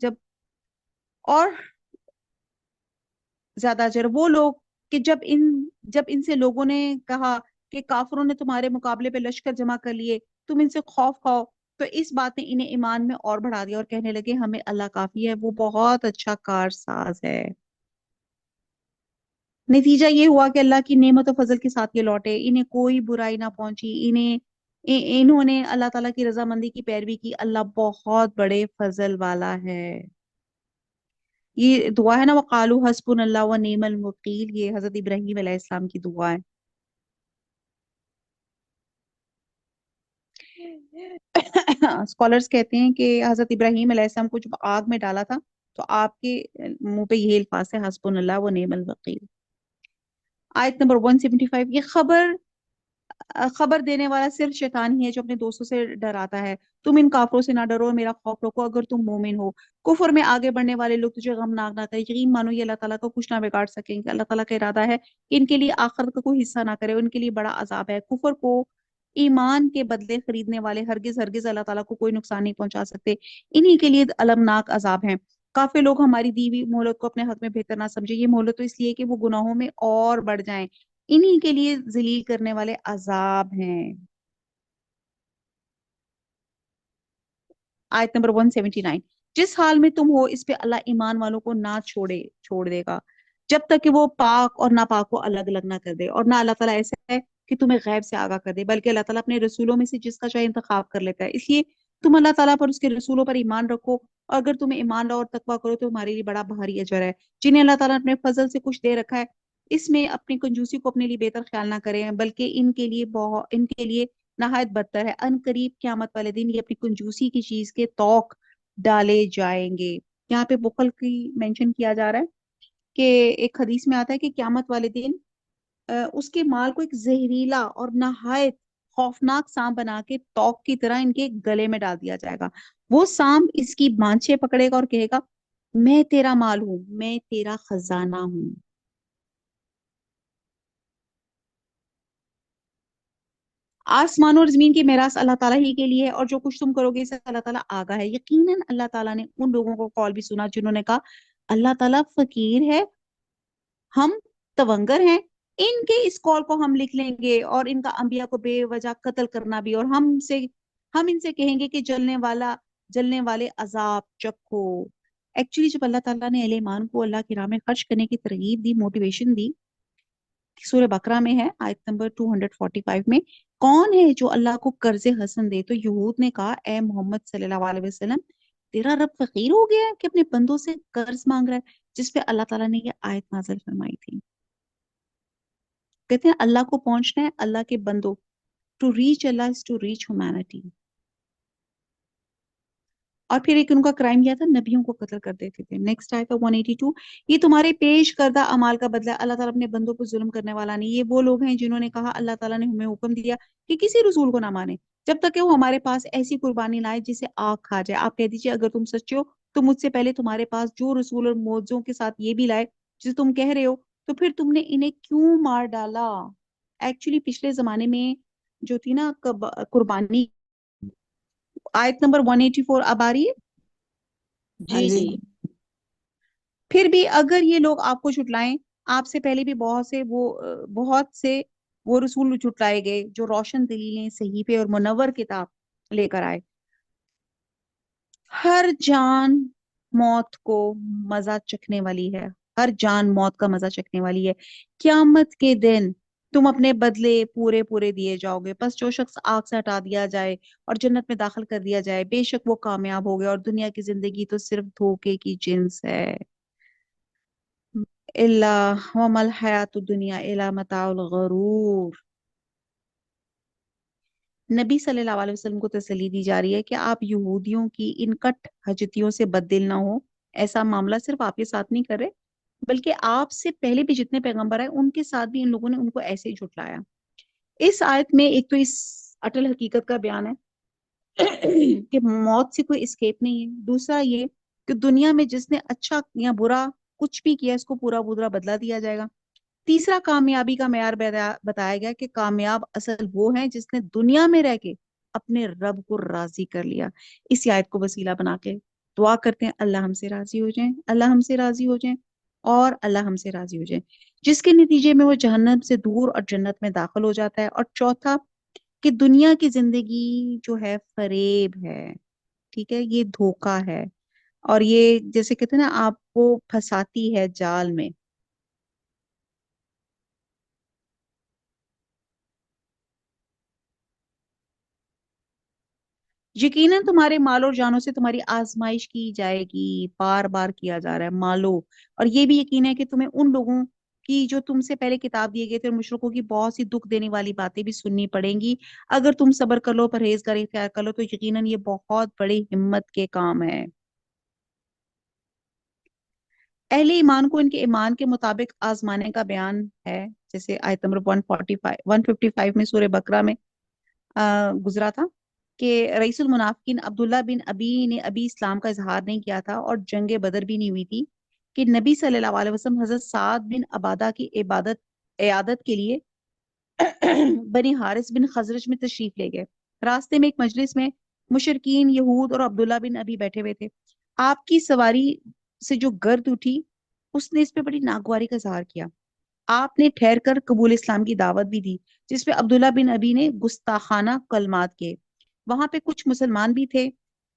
اور زیادہ اجر وہ لوگ کہ جب ان سے لوگوں نے کہا کہ کافروں نے تمہارے مقابلے پہ لشکر جمع کر لیے، تم ان سے خوف کھاؤ، تو اس بات نے انہیں ایمان میں اور بڑھا دیا اور کہنے لگے ہمیں اللہ کافی ہے، وہ بہت اچھا کارساز ہے۔ نتیجہ یہ ہوا کہ اللہ کی نعمت و فضل کے ساتھ یہ لوٹے، انہیں کوئی برائی نہ پہنچی، انہوں نے اللہ تعالیٰ کی رضامندی کی پیروی کی، اللہ بہت بڑے فضل والا ہے۔ یہ دعا ہے نا، وقالو حسبنا اللہ ونعم الوکیل، یہ حضرت ابراہیم علیہ السلام کی دعا ہے۔ اسکالرز کہتے ہیں کہ حضرت ابراہیم علیہ السلام کو جب آگ میں ڈالا تھا تو آپ کے منہ پہ یہ الفاظ ہے حسبنا اللہ ونعم الوکیل۔ آیت نمبر 175، یہ خبر دینے والا صرف شیطان ہی ہے جو اپنے دوستوں سے ڈراتا ہے، تم ان کافروں سے نہ ڈرو اور میرا خوف رکھو اگر تم مومن ہو۔ کفر میں آگے بڑھنے والے لوگ تجھے غمناک نہ کرے، یقین مانو یہ اللہ تعالیٰ کا کچھ نہ بگاڑ سکیں گے، اللہ تعالیٰ کا ارادہ ہے کہ ان کے لیے آخرت کا کوئی حصہ نہ کرے، ان کے لیے بڑا عذاب ہے۔ کفر کو ایمان کے بدلے خریدنے والے ہرگز اللہ تعالیٰ کو کوئی نقصان نہیں پہنچا سکتے، انہی کے لیے المناک عذاب ہیں۔ کافی لوگ ہماری دی ہوئی مہلت کو اپنے حق میں بہتر نہ سمجھے، یہ مہلت تو اس لیے کہ وہ گناہوں میں اور بڑھ جائیں، انہی کے لیے ذلیل کرنے والے عذاب ہیں۔ آیت نمبر 179، جس حال میں تم ہو اس پہ اللہ ایمان والوں کو نہ چھوڑ دے گا جب تک کہ وہ پاک اور ناپاک کو الگ الگ نہ کر دے، اور نہ اللہ تعالیٰ ایسا ہے کہ تمہیں غیب سے آگاہ کر دے، بلکہ اللہ تعالیٰ اپنے رسولوں میں سے جس کا چاہے انتخاب کر لیتا ہے، اس لیے تم اللہ تعالیٰ پر اس کے رسولوں پر ایمان رکھو، اور اگر تمہیں ایمان لاؤ اور تقویٰ کرو تو تمہارے لیے بڑا بھاری اجر ہے۔ جنہیں اللہ تعالیٰ نے اپنے فضل سے کچھ دے رکھا ہے اس میں اپنی کنجوسی کو اپنے لیے بہتر خیال نہ کریں، بلکہ ان کے لیے نہایت بدتر ہے، ان قریب قیامت والے دن یہ اپنی کنجوسی کی چیز کے توق ڈالے جائیں گے۔ یہاں پہ بخل کی مینشن کیا جا رہا ہے کہ ایک حدیث میں آتا ہے کہ قیامت والے دن اس کے مال کو ایک زہریلا اور نہایت خوفناک سانپ بنا کے توق کی طرح ان کے گلے میں ڈال دیا جائے گا۔ وہ سانپ اس کی بانچھیں پکڑے گا اور کہے گا میں تیرا مال ہوں، میں تیرا خزانہ ہوں۔ آسمان اور زمین کی میراث اللہ تعالیٰ ہی کے لیے ہے، اور جو کچھ تم کرو گے اسے اللہ تعالیٰ آگاہ ہے۔ یقیناً اللہ تعالیٰ نے ان لوگوں کو قول بھی سنا جنہوں نے کہا اللہ تعالیٰ فقیر ہے، ہم تونگر ہیں، ان کے اس قول کو ہم لکھ لیں گے، اور ان کا انبیاء کو بے وجہ قتل کرنا بھی، اور ہم ان سے کہیں گے کہ جلنے والے عذاب چکھو۔ ایکچولی جب اللہ تعالیٰ نے اہل ایمان کو اللہ کی راہ میں خرچ کرنے کی ترغیب دی، موٹیویشن دی، سورہ بقرہ میں ہے آیت نمبر 245 میں، کون ہے جو اللہ کو قرض حسن دے؟ تو یہود نے کہا اے محمد صلی اللہ علیہ وسلم تیرا رب فقیر ہو گیا ہے کہ اپنے بندوں سے قرض مانگ رہا ہے؟ جس پہ اللہ تعالیٰ نے یہ آیت نازل فرمائی تھی۔ کہتے ہیں اللہ کو پہنچنا ہے اللہ کے بندوں، to reach Allah is to reach humanity. اور پھر ایک ان کا کرائم کیا تھا، نبیوں کو قتل کر دیتے تھے۔ نیکسٹ آئے تھا 182، یہ تمہارے پیش کردہ اعمال کا بدلہ ہے، اللہ تعالیٰ اپنے بندوں پر ظلم کرنے والا نہیں۔ یہ وہ لوگ ہیں جنہوں نے کہا اللہ تعالیٰ نے ہمیں حکم دیا کہ کسی رسول کو نہ مانے جب تک کہ وہ ہمارے پاس ایسی قربانی لائے جسے آگ کھا جائے۔ آپ کہہ دیجئے اگر تم سچے ہو تو مجھ سے پہلے تمہارے پاس جو رسول اور معجزوں کے ساتھ یہ بھی لائے جسے تم کہہ رہے ہو، تو پھر تم نے انہیں کیوں مار ڈالا؟ ایکچولی پچھلے زمانے میں جو تھی نا قربانی، آیت نمبر 184 اب آ رہی ہے؟ ہاں جی۔ پھر بھی اگر یہ لوگ آپ کو جھٹلائیں، آپ سے پہلے بھی بہت سے وہ رسول جھٹلائے گئے جو روشن دلیلیں، صحیفے اور منور کتاب لے کر آئے۔ ہر جان موت کو مزہ چکھنے والی ہے، ہر جان موت کا مزہ چکھنے والی ہے۔ قیامت کے دن تم اپنے بدلے پورے پورے دیے جاؤ گے، بس جو شخص آگ سے ہٹا دیا جائے اور جنت میں داخل کر دیا جائے بے شک وہ کامیاب ہو گیا، اور دنیا کی زندگی تو صرف دھوکے کی جنس ہے۔ اللہ وما الحیات الدنیا الا متاع الغرور۔ نبی صلی اللہ علیہ وسلم کو تسلی دی جا رہی ہے کہ آپ یہودیوں کی ان کٹ حجتیوں سے بددل نہ ہو۔ ایسا معاملہ صرف آپ کے ساتھ نہیں کر رہے، بلکہ آپ سے پہلے بھی جتنے پیغمبر آئے ان کے ساتھ بھی ان لوگوں نے ان کو ایسے ہی جھٹلایا۔ اس آیت میں ایک تو اس اٹل حقیقت کا بیان ہے کہ موت سے کوئی اسکیپ نہیں ہے، دوسرا یہ کہ دنیا میں جس نے اچھا یا برا کچھ بھی کیا اس کو پورا پورا بدلہ دیا جائے گا، تیسرا کامیابی کا معیار بتایا گیا کہ کامیاب اصل وہ ہے جس نے دنیا میں رہ کے اپنے رب کو راضی کر لیا۔ اس آیت کو وسیلہ بنا کے دعا کرتے ہیں اللہ ہم سے راضی ہو جائیں، اللہ ہم سے راضی ہو جائیں، اور اللہ ہم سے راضی ہو جائیں، جس کے نتیجے میں وہ جہنم سے دور اور جنت میں داخل ہو جاتا ہے۔ اور چوتھا کہ دنیا کی زندگی جو ہے فریب ہے، ٹھیک ہے، یہ دھوکا ہے، اور یہ جیسے کہتے ہیں نا آپ کو پھنساتی ہے جال میں۔ یقیناً تمہارے مال اور جانوں سے تمہاری آزمائش کی جائے گی، بار بار کیا جا رہا ہے مالو، اور یہ بھی یقین ہے کہ تمہیں ان لوگوں کی جو تم سے پہلے کتاب دیے گئے تھے اور مشرکوں کی بہت سی دکھ دینے والی باتیں بھی سننی پڑیں گی۔ اگر تم صبر کر لو، پرہیزگاری اختیار کر لو، تو یقیناً یہ بہت بڑی ہمت کے کام ہے۔ اہل ایمان کو ان کے ایمان کے مطابق آزمانے کا بیان ہے، جیسے آیت نمبر 155 میں سورہ بقرہ میں گزرا تھا کہ رئیس المنافقین عبداللہ بن ابی نے ابھی اسلام کا اظہار نہیں کیا تھا اور جنگ بدر بھی نہیں ہوئی تھی کہ نبی صلی اللہ علیہ وسلم حضرت سعد بن عبادہ کی عیادت کے لیے بنی حارث بن خزرج میں تشریف لے گئے۔ راستے میں ایک مجلس میں مشرکین یہود اور عبداللہ بن ابی بیٹھے ہوئے تھے۔ آپ کی سواری سے جو گرد اٹھی اس نے اس پہ بڑی ناگواری کا اظہار کیا۔ آپ نے ٹھہر کر قبول اسلام کی دعوت بھی دی، جس پہ عبداللہ بن ابی نے گستاخانہ کلمات کیے۔ وہاں پہ کچھ مسلمان بھی تھے،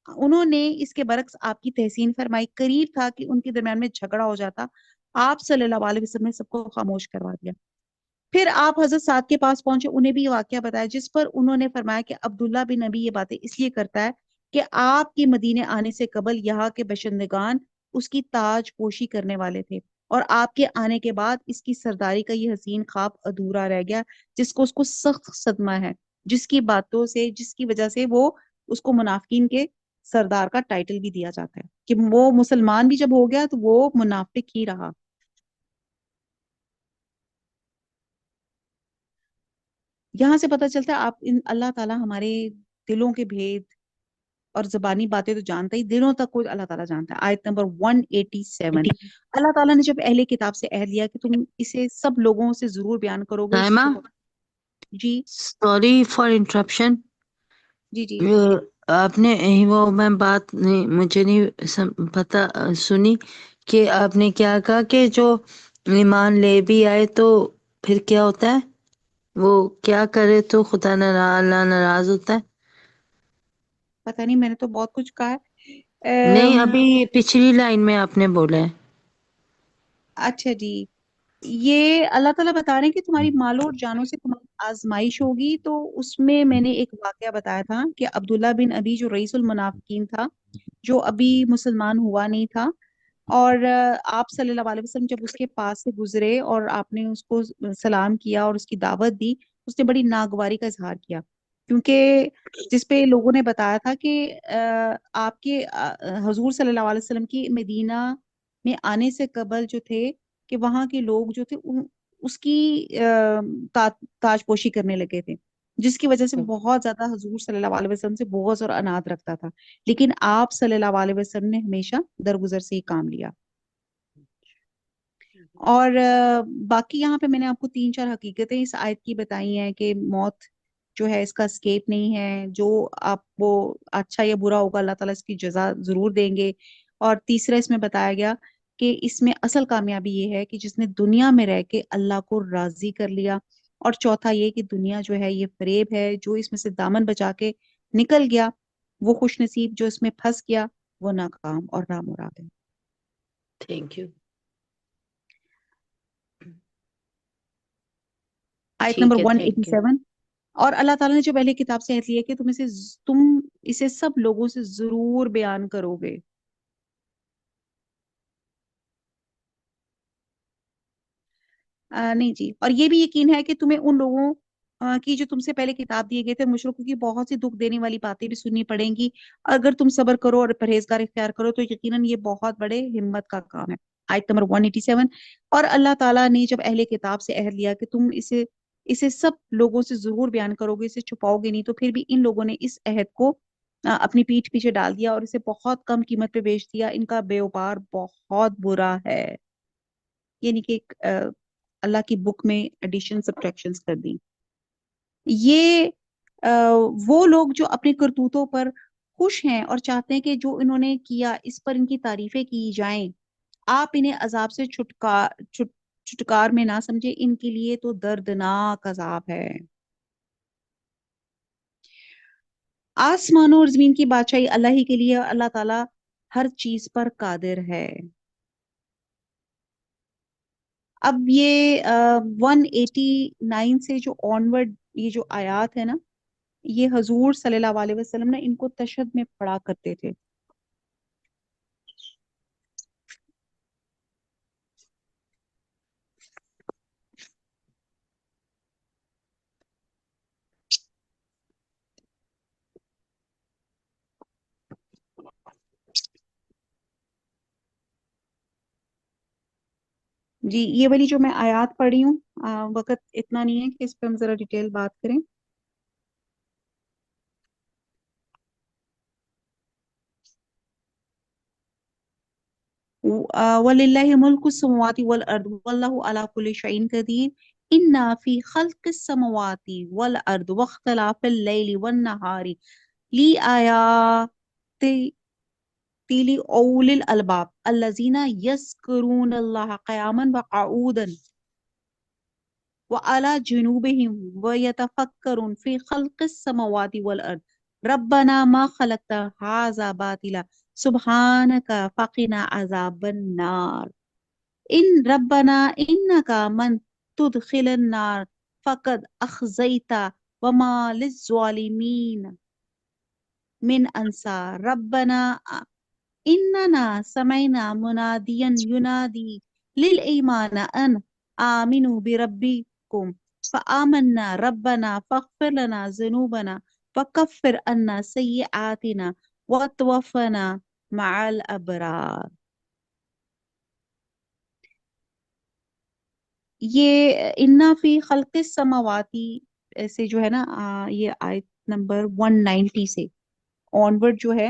انہوں نے اس کے برعکس آپ کی تحسین فرمائی۔ قریب تھا کہ ان کے درمیان میں جھگڑا ہو جاتا، آپ صلی اللہ علیہ وسلم نے سب کو خاموش کروا دیا۔ پھر آپ حضرت سعد کے پاس پہنچے، انہیں بھی یہ واقعہ بتایا، جس پر انہوں نے فرمایا کہ عبداللہ بن ابی یہ باتیں اس لیے کرتا ہے کہ آپ کے مدینے آنے سے قبل یہاں کے باشندگان اس کی تاج پوشی کرنے والے تھے، اور آپ کے آنے کے بعد اس کی سرداری کا یہ حسین خواب ادھورا رہ گیا، جس کو سخت صدمہ ہے، جس کی باتوں سے، جس کی وجہ سے وہ اس کو منافقین کے سردار کا ٹائٹل بھی دیا جاتا ہے کہ وہ مسلمان بھی جب ہو گیا تو وہ منافق ہی رہا۔ یہاں سے پتہ چلتا ہے اللہ تعالیٰ ہمارے دلوں کے بھید اور زبانی باتیں تو جانتا ہی، دلوں تک کو اللہ تعالیٰ جانتا ہے۔ آیت نمبر 187، اللہ تعالیٰ نے جب اہل کتاب سے عہد لیا کہ تم اسے سب لوگوں سے ضرور بیان کرو گے، سائمہ، جی سوری فار انٹرپشن، جی جی آپ نے وہ میں بات نہیں مجھے نہیں پتا سنی کہ آپ نے کیا کہا کہ جو ایمان لے بھی آئے تو پھر کیا ہوتا ہے، وہ کیا کرے تو خدا اللہ ناراض ہوتا ہے؟ پتہ نہیں، میں نے تو بہت کچھ کہا ہے۔ نہیں، ابھی پچھلی لائن میں آپ نے بولا ہے۔ اچھا جی، یہ اللہ تعالیٰ بتا رہے ہیں کہ تمہاری مالوں اور جانوں سے تمہاری آزمائش ہوگی، تو اس میں نے ایک واقعہ بتایا تھا کہ عبداللہ بن ابی جو رئیس المنافقین تھا، جو ابھی مسلمان ہوا نہیں تھا، اور آپ صلی اللہ علیہ وسلم جب اس کے پاس سے گزرے اور آپ نے اس کو سلام کیا اور اس کی دعوت دی، اس نے بڑی ناگواری کا اظہار کیا، کیونکہ جس پہ لوگوں نے بتایا تھا کہ آپ کے حضور صلی اللہ علیہ وسلم کی مدینہ میں آنے سے قبل جو تھے کہ وہاں کے لوگ جو تھے اس کی تاج پوشی کرنے لگے تھے، جس کی وجہ سے بہت زیادہ حضور صلی اللہ علیہ وسلم سے بغض اور عناد رکھتا تھا، لیکن آپ صلی اللہ علیہ وسلم نے ہمیشہ درگزر سے ہی کام لیا۔ اور باقی یہاں پہ میں نے آپ کو 3 4 حقیقتیں اس آیت کی بتائی ہیں کہ موت جو ہے اس کا اسکیپ نہیں ہے، جو آپ کو اچھا یا برا ہوگا اللہ تعالیٰ اس کی جزا ضرور دیں گے۔ اور تیسرا اس میں بتایا گیا کہ اس میں اصل کامیابی یہ ہے کہ جس نے دنیا میں رہ کے اللہ کو راضی کر لیا، اور چوتھا یہ کہ دنیا جو ہے یہ فریب ہے، جو اس میں سے دامن بچا کے نکل گیا وہ خوش نصیب، جو اس میں پھنس گیا وہ ناکام اور نامراد ہے۔ Thank you. آیت ٹھیک نمبر ہے، تھینک یو۔ 187۔ اور اللہ تعالیٰ نے جو پہلے کتاب سے عہد لیا کہ تم اسے سب لوگوں سے ضرور بیان کرو گے۔ نہیں جی، اور یہ بھی یقین ہے کہ تمہیں ان لوگوں کی جو تم سے پہلے کتاب دیے گئے تھے مشرکوں کی بہت سی دکھ دینے والی باتیں بھی سننی پڑیں گی۔ اگر تم صبر کرو اور پرہیزگار اختیار کرو تو یقیناً یہ بہت بڑے ہمت کا کام ہے۔ آیت نمبر 187۔ اور اللہ تعالیٰ نے جب اہل کتاب سے عہد لیا کہ تم اسے سب لوگوں سے ضرور بیان کرو گے، اسے چھپاؤ گے نہیں، تو پھر بھی ان لوگوں نے اس عہد کو اپنی پیٹھ پیچھے ڈال دیا اور اسے بہت کم قیمت پہ بیچ دیا۔ ان کا بیوپار بہت برا ہے۔ یعنی کہ اللہ کی بک میں ایڈیشن سبٹریکشنز کر دی۔ یہ وہ لوگ جو اپنے کرتوتوں پر خوش ہیں اور چاہتے ہیں کہ جو انہوں نے کیا اس پر ان کی تعریفیں کی جائیں، آپ انہیں عذاب سے چھٹکار میں نہ سمجھے، ان کے لیے تو دردناک عذاب ہے۔ آسمانوں اور زمین کی بادشاہی اللہ ہی کے لیے، اللہ تعالیٰ ہر چیز پر قادر ہے۔ اب یہ 189 سے جو آنورڈ یہ جو آیات ہے نا، یہ حضور صلی اللہ علیہ وسلم نے ان کو تشہد میں پڑھا کرتے تھے۔ جی یہ والی جو میں آیات پڑھی ہوں، وقت اتنا نہیں ہے کہ اس پہ ہم ذرا ڈیٹیل بات کریں۔ وَلِلَّهِ مُلْكُ السَّمَاوَاتِ وَالْأَرْضِ وَاللَّهُ عَلَى كُلِّ شَيْءٍ قَدِيرٌ إِنَّ فِي خَلْقِ السَّمَاوَاتِ وَالْأَرْضِ وَاخْتِلَافِ اللَّيْلِ وَالنَّهَارِ لِآيَاتٍ لِأُولِي الْأَلْبَابِ الَّذِينَ يَذْكُرُونَ اللَّهَ قِيَامًا وَقُعُودًا وعلى جنوبهم ويتفكرون في خلق السماوات والأرض ربنا ما خلقت هذا باطلا سبحانك فقنا عذاب النار إن ربنا إنك من تدخل النار فقد أخزيت وما للظالمين من أنصار ربنا إننا سمعنا مناديا ينادي للإيمان أن آمنوا بربكم فآمنا ربنا فاغفر لنا ذنوبنا وكفر عنا سيئاتنا وتوفنا مع الأبرار۔ یہ انا فی خلق السماواتی سے جو ہے نا، یہ آیت نمبر 190 سے آنورڈ جو ہے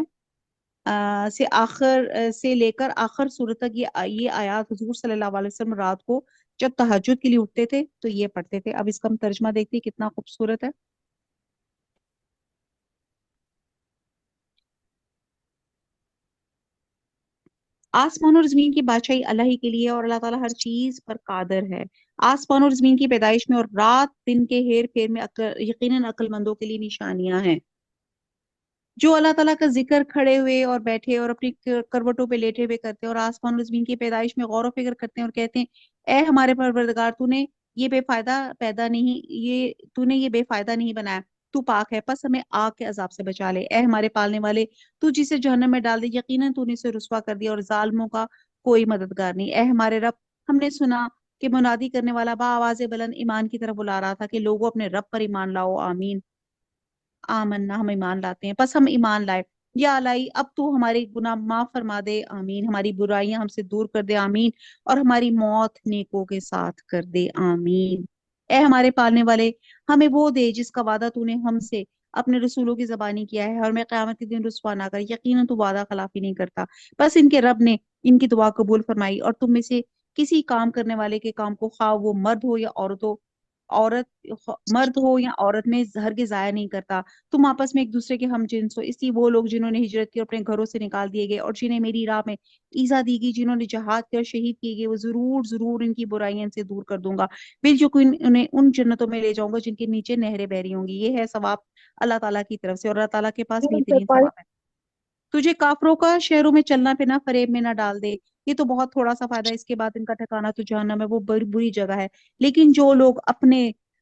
سے آخر سے لے کر آخر سورت تک یہ آیات حضور صلی اللہ علیہ وسلم رات کو جب تہجد کے لیے اٹھتے تھے تو یہ پڑھتے تھے۔ اب اس کا ہم ترجمہ دیکھتے ہیں کتنا خوبصورت ہے۔ آسمان اور زمین کی بادشاہی اللہ ہی کے لیے اور اللہ تعالیٰ ہر چیز پر قادر ہے۔ آسمان اور زمین کی پیدائش میں اور رات دن کے ہیر پھیر میں یقیناً عقل مندوں کے لیے نشانیاں ہیں۔ جو اللہ تعالیٰ کا ذکر کھڑے ہوئے اور بیٹھے اور اپنی کروٹوں پہ لیٹے ہوئے کرتے ہیں اور آسمان اور زمین کی پیدائش میں غور و فکر کرتے ہیں اور کہتے ہیں اے ہمارے پروردگار یہ بے فائدہ پیدا نہیں یہ بے فائدہ نہیں بنایا، تو پاک ہے، پس ہمیں آگ کے عذاب سے بچا لے۔ اے ہمارے پالنے والے، تو جسے جہنم میں ڈال دے، یقیناً تو نے اسے رسوا کر دیا اور ظالموں کا کوئی مددگار نہیں۔ اے ہمارے رب، ہم نے سنا کہ منادی کرنے والا آواز بلند ایمان کی طرف بلا رہا تھا کہ لوگوں اپنے رب پر ایمان لاؤ، آمین۔ آمنا، ہم ایمان لاتے ہیں، پس ہم ایمان لائے۔ یا الہی، اب تو ہمارے گناہ معاف فرما دے، آمین۔ ہماری برائیاں ہم سے دور کر دے، آمین۔ اور ہماری موت نیکوں کے ساتھ کر دے، آمین۔ اے ہمارے پالنے والے، ہمیں وہ دے جس کا وعدہ تو نے ہم سے اپنے رسولوں کی زبانی کیا ہے، اور میں قیامت کے دن رسوا نہ کر، یقیناً تو وعدہ خلافی نہیں کرتا۔ بس ان کے رب نے ان کی دعا قبول فرمائی، اور تم میں سے کسی کام کرنے والے کے کام کو خواہ وہ مرد ہو یا مرد ہو یا عورت میں ہرگز ضائع نہیں کرتا۔ تم آپس میں ایک دوسرے کے ہم جنس ہو، اس لیے وہ لوگ جنہوں نے ہجرت کی اور اپنے گھروں سے نکال دیے گئے اور جنہیں میری راہ میں ایذا دی گئی، جنہوں نے جہاد کیا اور شہید کیے گئے، وہ ضرور ان کی برائیاں سے دور کر دوں گا، بالکل انہیں ان جنتوں میں لے جاؤں گا جن کے نیچے نہریں بہ رہی ہوں گی۔ یہ ہے ثواب اللہ تعالیٰ کی طرف سے، اور اللہ تعالیٰ کے پاس بہترین ثواب ہے۔ تجھے کافروں کا شہروں میں چلنا پھرنا فریب میں نہ ڈال دے، یہ تو بہت تھوڑا سا فائدہ ہے، اس کے بعد ان کا ٹھکانہ تو جہنم ہے، وہ بڑی بری جگہ ہے۔ لیکن جو لوگ اپنے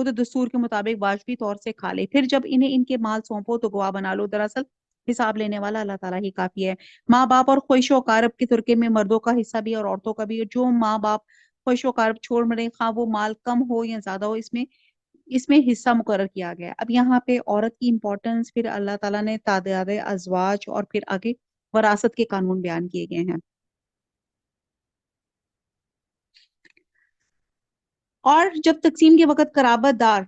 خود دستور کے مطابق واجبی طور سے کھا لے، پھر جب انہیں ان کے مال سونپو تو گواہ بنا لو، دراصل حساب لینے والا اللہ تعالیٰ ہی کافی ہے۔ ماں باپ اور خوش و کارب کے ترکے میں مردوں کا حصہ بھی اور عورتوں کا بھی، جو ماں باپ خوش و کارب چھوڑ مرے، خواہ وہ مال کم ہو یا زیادہ ہو، اس میں حصہ مقرر کیا گیا ہے۔ اب یہاں پہ عورت کی امپورٹنس، پھر اللہ تعالیٰ نے تعداد ازواج اور پھر آگے وراثت کے قانون بیان کیے گئے ہیں۔ اور جب تقسیم کے وقت قرابت دار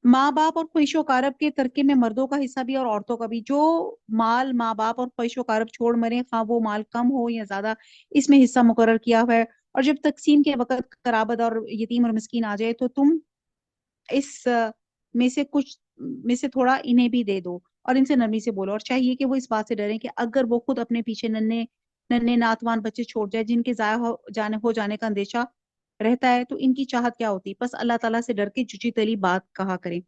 ماں باپ اور خواہش و کارب کے ترکے میں مردوں کا حصہ بھی اور عورتوں کا بھی، جو مال ماں باپ اور خواہش و کارب چھوڑ مرے، خواہ وہ مال کم ہو یا زیادہ، اس میں حصہ مقرر کیا ہوا ہے۔ اور جب تقسیم کے وقت قرابت اور یتیم اور مسکین آ جائے تو تم اس میں سے کچھ میں سے تھوڑا انہیں بھی دے دو اور ان سے نرمی سے بولو، اور چاہیے کہ وہ اس بات سے ڈریں کہ اگر وہ خود اپنے پیچھے ننھے ننھے ناتوان بچے چھوڑ جائے جن کے ضائع ہو جانے کا اندیشہ رہتا ہے، تو ان کی چاہت کیا ہوتی؟ بس اللہ تعالیٰ سے ڈر کے جچی تلی بات کہا کریں۔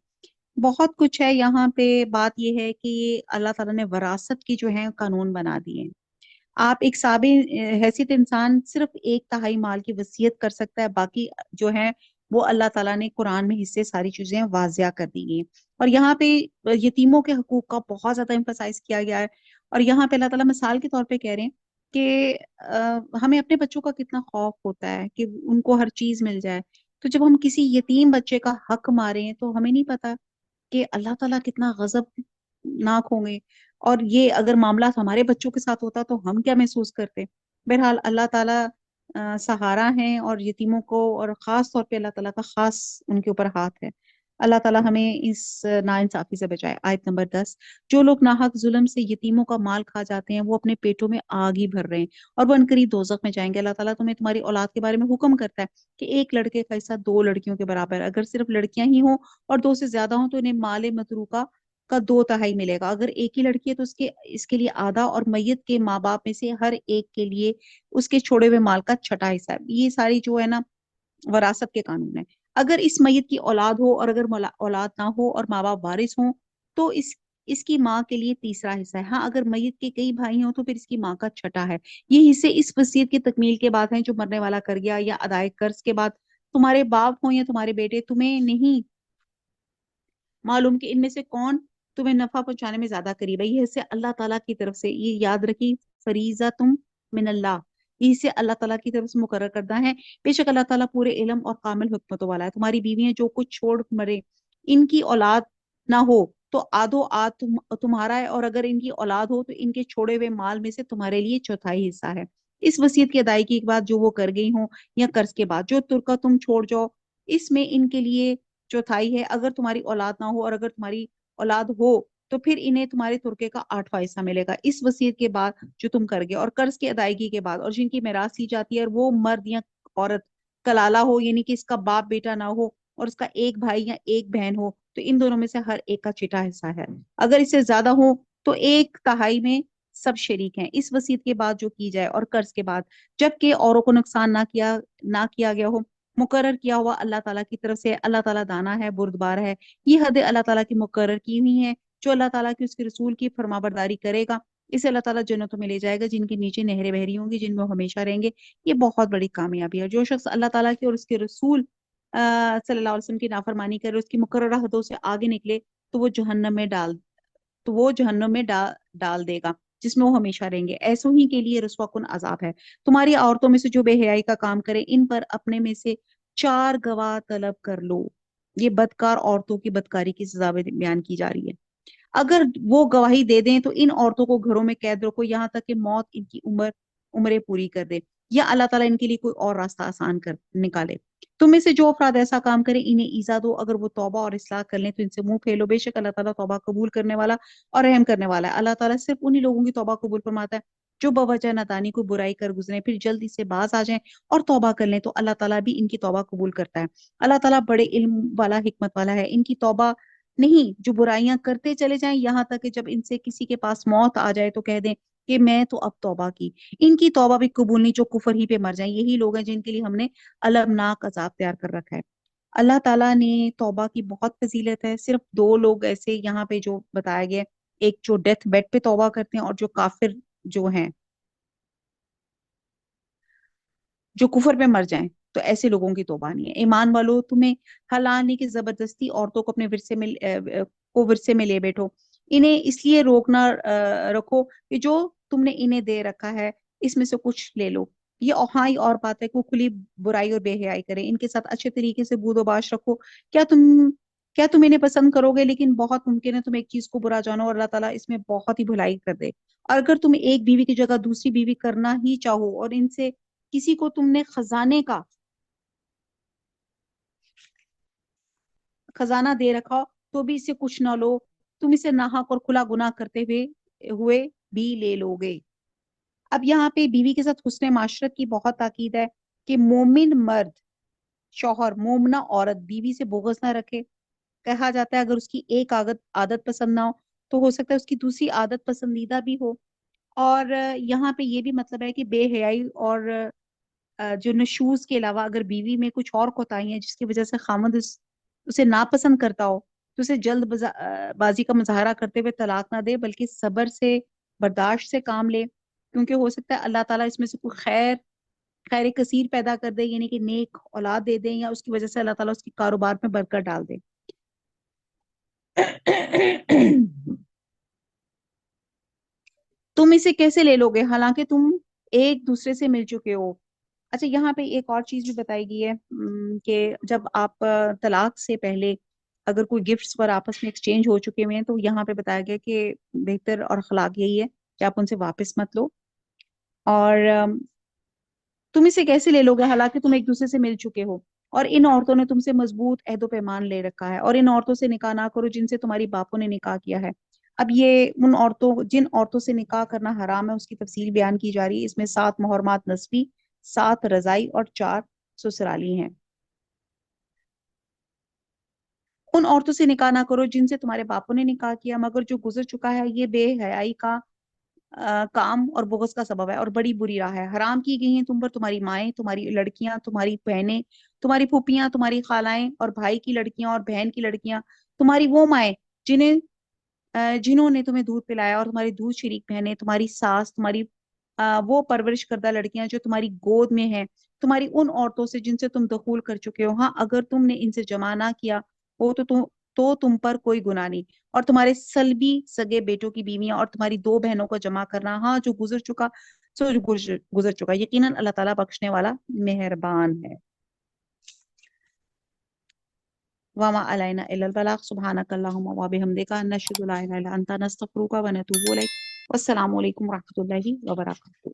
بہت کچھ ہے یہاں پہ، بات یہ ہے کہ اللہ تعالیٰ نے وراثت کی جو ہے قانون بنا دیے ہیں۔ آپ ایک سابق حیثیت انسان صرف 1/3 مال کی وصیت کر سکتا ہے، باقی جو ہے وہ اللہ تعالیٰ نے قرآن میں حصے ساری چیزیں واضح کر دی ہیں۔ اور یہاں پہ یتیموں کے حقوق کا بہت زیادہ امفسائز کیا گیا ہے، اور یہاں پہ اللہ تعالیٰ مثال کے طور پہ کہہ رہے ہیں کہ ہمیں اپنے بچوں کا کتنا خوف ہوتا ہے کہ ان کو ہر چیز مل جائے، تو جب ہم کسی یتیم بچے کا حق ماریں تو ہمیں نہیں پتا کہ اللہ تعالیٰ کتنا غضب ناک ہوں گے، اور یہ اگر معاملات ہمارے بچوں کے ساتھ ہوتا تو ہم کیا محسوس کرتے۔ بہرحال اللہ تعالیٰ سہارا ہیں، اور یتیموں کو، اور خاص طور پہ اللہ تعالیٰ کا خاص ان کے اوپر ہاتھ ہے۔ اللہ تعالیٰ ہمیں اس ناانصافی سے بچائے۔ آیت نمبر 10، جو لوگ ناحق ظلم سے یتیموں کا مال کھا جاتے ہیں وہ اپنے پیٹوں میں آگ ہی بھر رہے ہیں اور وہ عنقریب دوزخ میں جائیں گے۔ اللہ تعالیٰ تمہیں تمہاری اولاد کے بارے میں حکم کرتا ہے کہ ایک لڑکے کا حصہ 2 لڑکیوں کے برابر ہے، اگر صرف لڑکیاں ہی ہوں اور 2 سے زیادہ ہوں تو انہیں مال متروکہ کا 2/3 ملے گا، اگر ایک ہی لڑکی ہے تو اس کے لیے آدھا، اور میت کے ماں باپ میں سے ہر ایک کے لیے اس کے چھوڑے ہوئے مال کا 6واں حصہ ہے۔ یہ ساری جو ہے نا وراثت کے قانون ہے۔ اگر اس میت کی اولاد ہو اور اگر اولاد نہ ہو اور ماں باپ وارث ہوں تو اس کی ماں کے لیے 3واں حصہ ہے۔ ہاں اگر میت کے کئی بھائی ہوں تو پھر اس کی ماں کا 6واں ہے۔ یہ حصے اس وصیت کی تکمیل کے بعد ہیں جو مرنے والا کر گیا، یا ادائے قرض کے بعد تمہارے باپ ہوں یا تمہارے بیٹے۔ تمہیں نہیں معلوم کہ ان میں سے کون تمہیں نفع پہنچانے میں زیادہ قریب ہے، یہ حصے اللہ تعالیٰ کی طرف سے، یہ یاد رکھی، فریضہ تم من اللہ، یہ حصے اللہ تعالیٰ کی طرف سے مقرر کردہ ہیں۔ بے شک اللہ تعالیٰ پورے علم اور کامل حکمتوں والا ہے۔ تمہاری بیویاں جو کچھ چھوڑ مرے، ان کی اولاد نہ ہو تو آدھو آدھ تمہارا ہے، اور اگر ان کی اولاد ہو تو ان کے چھوڑے ہوئے مال میں سے تمہارے لیے 4تھائی حصہ ہے، اس وصیت کی ادائیگی کے بعد جو وہ کر گئی ہوں یا قرض کے بعد۔ جو ترکہ تم چھوڑ جاؤ اس میں ان کے لیے 4تھائی ہے، اگر تمہاری اولاد نہ ہو، اور اگر تمہاری اولاد ہو تو پھر انہیں تمہارے ترکے کا 8واں حصہ ملے گا، اس وصیت کے بعد جو تم کر گئے، اور قرض کی ادائیگی کے بعد، اور جن کی میراث دی جاتی ہے اور وہ مرد یا عورت کلالہ ہو، یعنی کہ اس کا باپ بیٹا نہ ہو اور اس کا ایک بھائی یا ایک بہن ہو، تو ان دونوں میں سے ہر ایک کا 6واں حصہ ہے۔ اگر اس سے زیادہ ہو تو 1/3 میں سب شریک ہیں، اس وصیت کے بعد جو کی جائے اور قرض کے بعد، جبکہ اوروں کو نقصان نہ کیا گیا ہو، مقرر کیا ہوا اللہ تعالیٰ کی طرف سے۔ اللہ تعالیٰ دانا ہے، بردبار ہے۔ یہ حد اللہ تعالیٰ کی مقرر کی ہوئی ہیں، جو اللہ تعالیٰ کی اس کے رسول کی فرما برداری کرے گا اسے اللہ تعالیٰ جنتوں میں لے جائے گا جن کے نیچے نہریں بہ رہی ہوں گی، جن میں وہ ہمیشہ رہیں گے۔ یہ بہت بڑی کامیابی ہے۔ جو شخص اللہ تعالیٰ کی اور اس کے رسول صلی اللہ علیہ وسلم کی نافرمانی کرے، اس کی مقررہ حدوں سے آگے نکلے تو وہ جہنم میں ڈال دے گا جس میں وہ ہمیشہ رہیں گے، ایسوں ہی کے لیے رسوا کن عذاب ہے۔ تمہاری عورتوں میں سے جو بے حیائی کا کام کرے ان پر اپنے میں سے 4 گواہ طلب کر لو۔ یہ بدکار عورتوں کی بدکاری کی سزا بیان کی جا رہی ہے۔ اگر وہ گواہی دے دیں تو ان عورتوں کو گھروں میں قید رکھو یہاں تک کہ موت ان کی عمریں پوری کر دے، یا اللہ تعالیٰ ان کے لیے کوئی اور راستہ آسان کر نکالے۔ تم میں سے جو افراد ایسا کام کریں انہیں ایذا دو، اگر وہ توبہ اور اصلاح کر لیں تو ان سے منہ پھیلو، بے شک اللہ تعالیٰ توبہ قبول کرنے والا اور رحم کرنے والا ہے۔ اللہ تعالیٰ صرف انہی لوگوں کی توبہ قبول فرماتا ہے جو بوجہ نادانی کو برائی کر گزریں پھر جلدی سے باز آ جائیں اور توبہ کر لیں، تو اللہ تعالیٰ بھی ان کی توبہ قبول کرتا ہے۔ اللہ تعالیٰ بڑے علم والا، حکمت والا ہے۔ ان کی توبہ نہیں جو برائیاں کرتے چلے جائیں یہاں تک کہ جب ان سے کسی کے پاس موت آ جائے تو کہہ دیں کہ میں تو اب توبہ کی۔ ان کی توبہ بھی قبول نہیں جو کفر ہی پہ مر جائیں، یہی لوگ ہیں جن کے لیے ہم نے المناک عذاب تیار کر رکھا ہے۔ اللہ تعالیٰ نے توبہ کی بہت فضیلت ہے۔ صرف 2 لوگ ایسے یہاں پہ جو بتایا گیا، ایک جو ڈیتھ بیڈ پہ توبہ کرتے ہیں اور جو کافر جو ہیں جو کفر پہ مر جائیں، تو ایسے لوگوں کی توبہ نہیں ہے۔ ایمان والو تمہیں حلال نہیں کہ زبردستی عورتوں کو اپنے ورثے میں لے بیٹھو، انہیں اس لیے روکنا رکھو کہ جو تم نے انہیں دے رکھا ہے اس میں سے کچھ لے لو۔ یہ ہائی اور بات ہے کہ وہ کھلی برائی اور بے حیائی کریں، ان کے ساتھ اچھے طریقے سے بود و باش رکھو۔ کیا تم انہیں پسند کرو گے؟ لیکن بہت ممکن ہے تم ایک چیز کو برا جانو اور اللہ تعالیٰ اس میں بہت ہی بھلائی کر دے۔ اور اگر تم ایک بیوی کی جگہ دوسری بیوی کرنا ہی چاہو اور ان سے کسی کو تم نے خزانہ دے رکھا ہو تو بھی اسے کچھ نہ لو، تم اسے ناحق اور کھلا گناہ کرتے ہوئے بھی لے لو گے۔ اب یہاں پہ بیوی کے ساتھ حسن معاشرت کی بہت تاکید ہے کہ مومن مرد شوہر مومنہ عورت بیوی سے بغض نہ رکھے۔ کہا جاتا ہے اگر اس کی ایک عادت پسند نہ ہو سکتا ہے اس کی دوسری عادت پسندیدہ بھی ہو۔ اور یہاں پہ یہ بھی مطلب ہے کہ بے حیائی اور جو نشوز کے علاوہ اگر بیوی میں کچھ اور کوتاہی ہیں جس کی وجہ سے خامد اسے ناپسند کرتا ہو تو اسے جلد بازی کا مظاہرہ کرتے ہوئے طلاق نہ دے، بلکہ صبر سے برداشت سے کام لے، کیونکہ ہو سکتا ہے اللہ تعالیٰ اس میں سے کوئی خیر کثیر پیدا کر دے، یعنی کہ نیک اولاد دے دیں، یا اس کی وجہ سے اللہ تعالیٰ اس کی کاروبار میں برکت ڈال دے۔ تم اسے کیسے لے لو گے حالانکہ تم ایک دوسرے سے مل چکے ہو؟ اچھا یہاں پہ ایک اور چیز بھی بتائی گئی ہے کہ جب آپ طلاق سے پہلے اگر کوئی گفٹس پر آپس میں ایکسچینج ہو چکے ہوئے ہیں تو یہاں پہ بتایا گیا کہ بہتر اور اخلاق یہی ہے کہ آپ ان سے واپس مت لو۔ اور تم اسے کیسے لے لو گے حالانکہ تم ایک دوسرے سے مل چکے ہو، اور ان عورتوں نے تم سے مضبوط عہد و پیمان لے رکھا ہے، اور ان عورتوں سے نکاح نہ کرو جن سے تمہاری باپوں نے نکاح کیا ہے۔ اب یہ جن عورتوں سے نکاح کرنا حرام ہے اس کی تفصیل بیان کی جا رہی ہے۔ اس میں 7 محرمات نسبی، 7 رضائی اور 4 سسرالی ہیں۔ ان عورتوں سے نکاح نہ کرو جن سے تمہارے باپوں نے نکاح کیا مگر جو گزر چکا ہے، یہ بے حیائی کا کام اور بغض کا سبب ہے اور بڑی بری راہ ہے۔ حرام کی گئی ہیں تم پر تمہاری مائیں، تمہاری لڑکیاں، تمہاری بہنیں، تمہاری پھوپھیاں، تمہاری خالائیں اور بھائی کی لڑکیاں اور بہن کی لڑکیاں، تمہاری وہ مائیں جنہوں نے تمہیں دودھ پلایا، اور تمہاری دودھ شریک بہنیں، تمہاری ساس، تمہاری وہ پرورش کردہ لڑکیاں جو تمہاری گود میں ہیں، تمہاری ان عورتوں سے جن سے تم دخول کر چکے ہو، ہاں اگر تم نے ان سے جمع نہ کیا ہو تو تم پر کوئی گناہ نہیں، اور تمہارے سلبی سگے بیٹوں کی بیویاں اور تمہاری 2 بہنوں کو جمع کرنا، ہاں جو گزر چکا یقیناً اللہ تعالیٰ بخشنے والا مہربان ہے۔ وما علینا الا البلاغ سبحانک اللہم و بحمدک نشہد لا الہ الا انت نستغفرک و نتوب الیک۔ والسلام علیکم و رحمۃ اللہ وبرکاتہ۔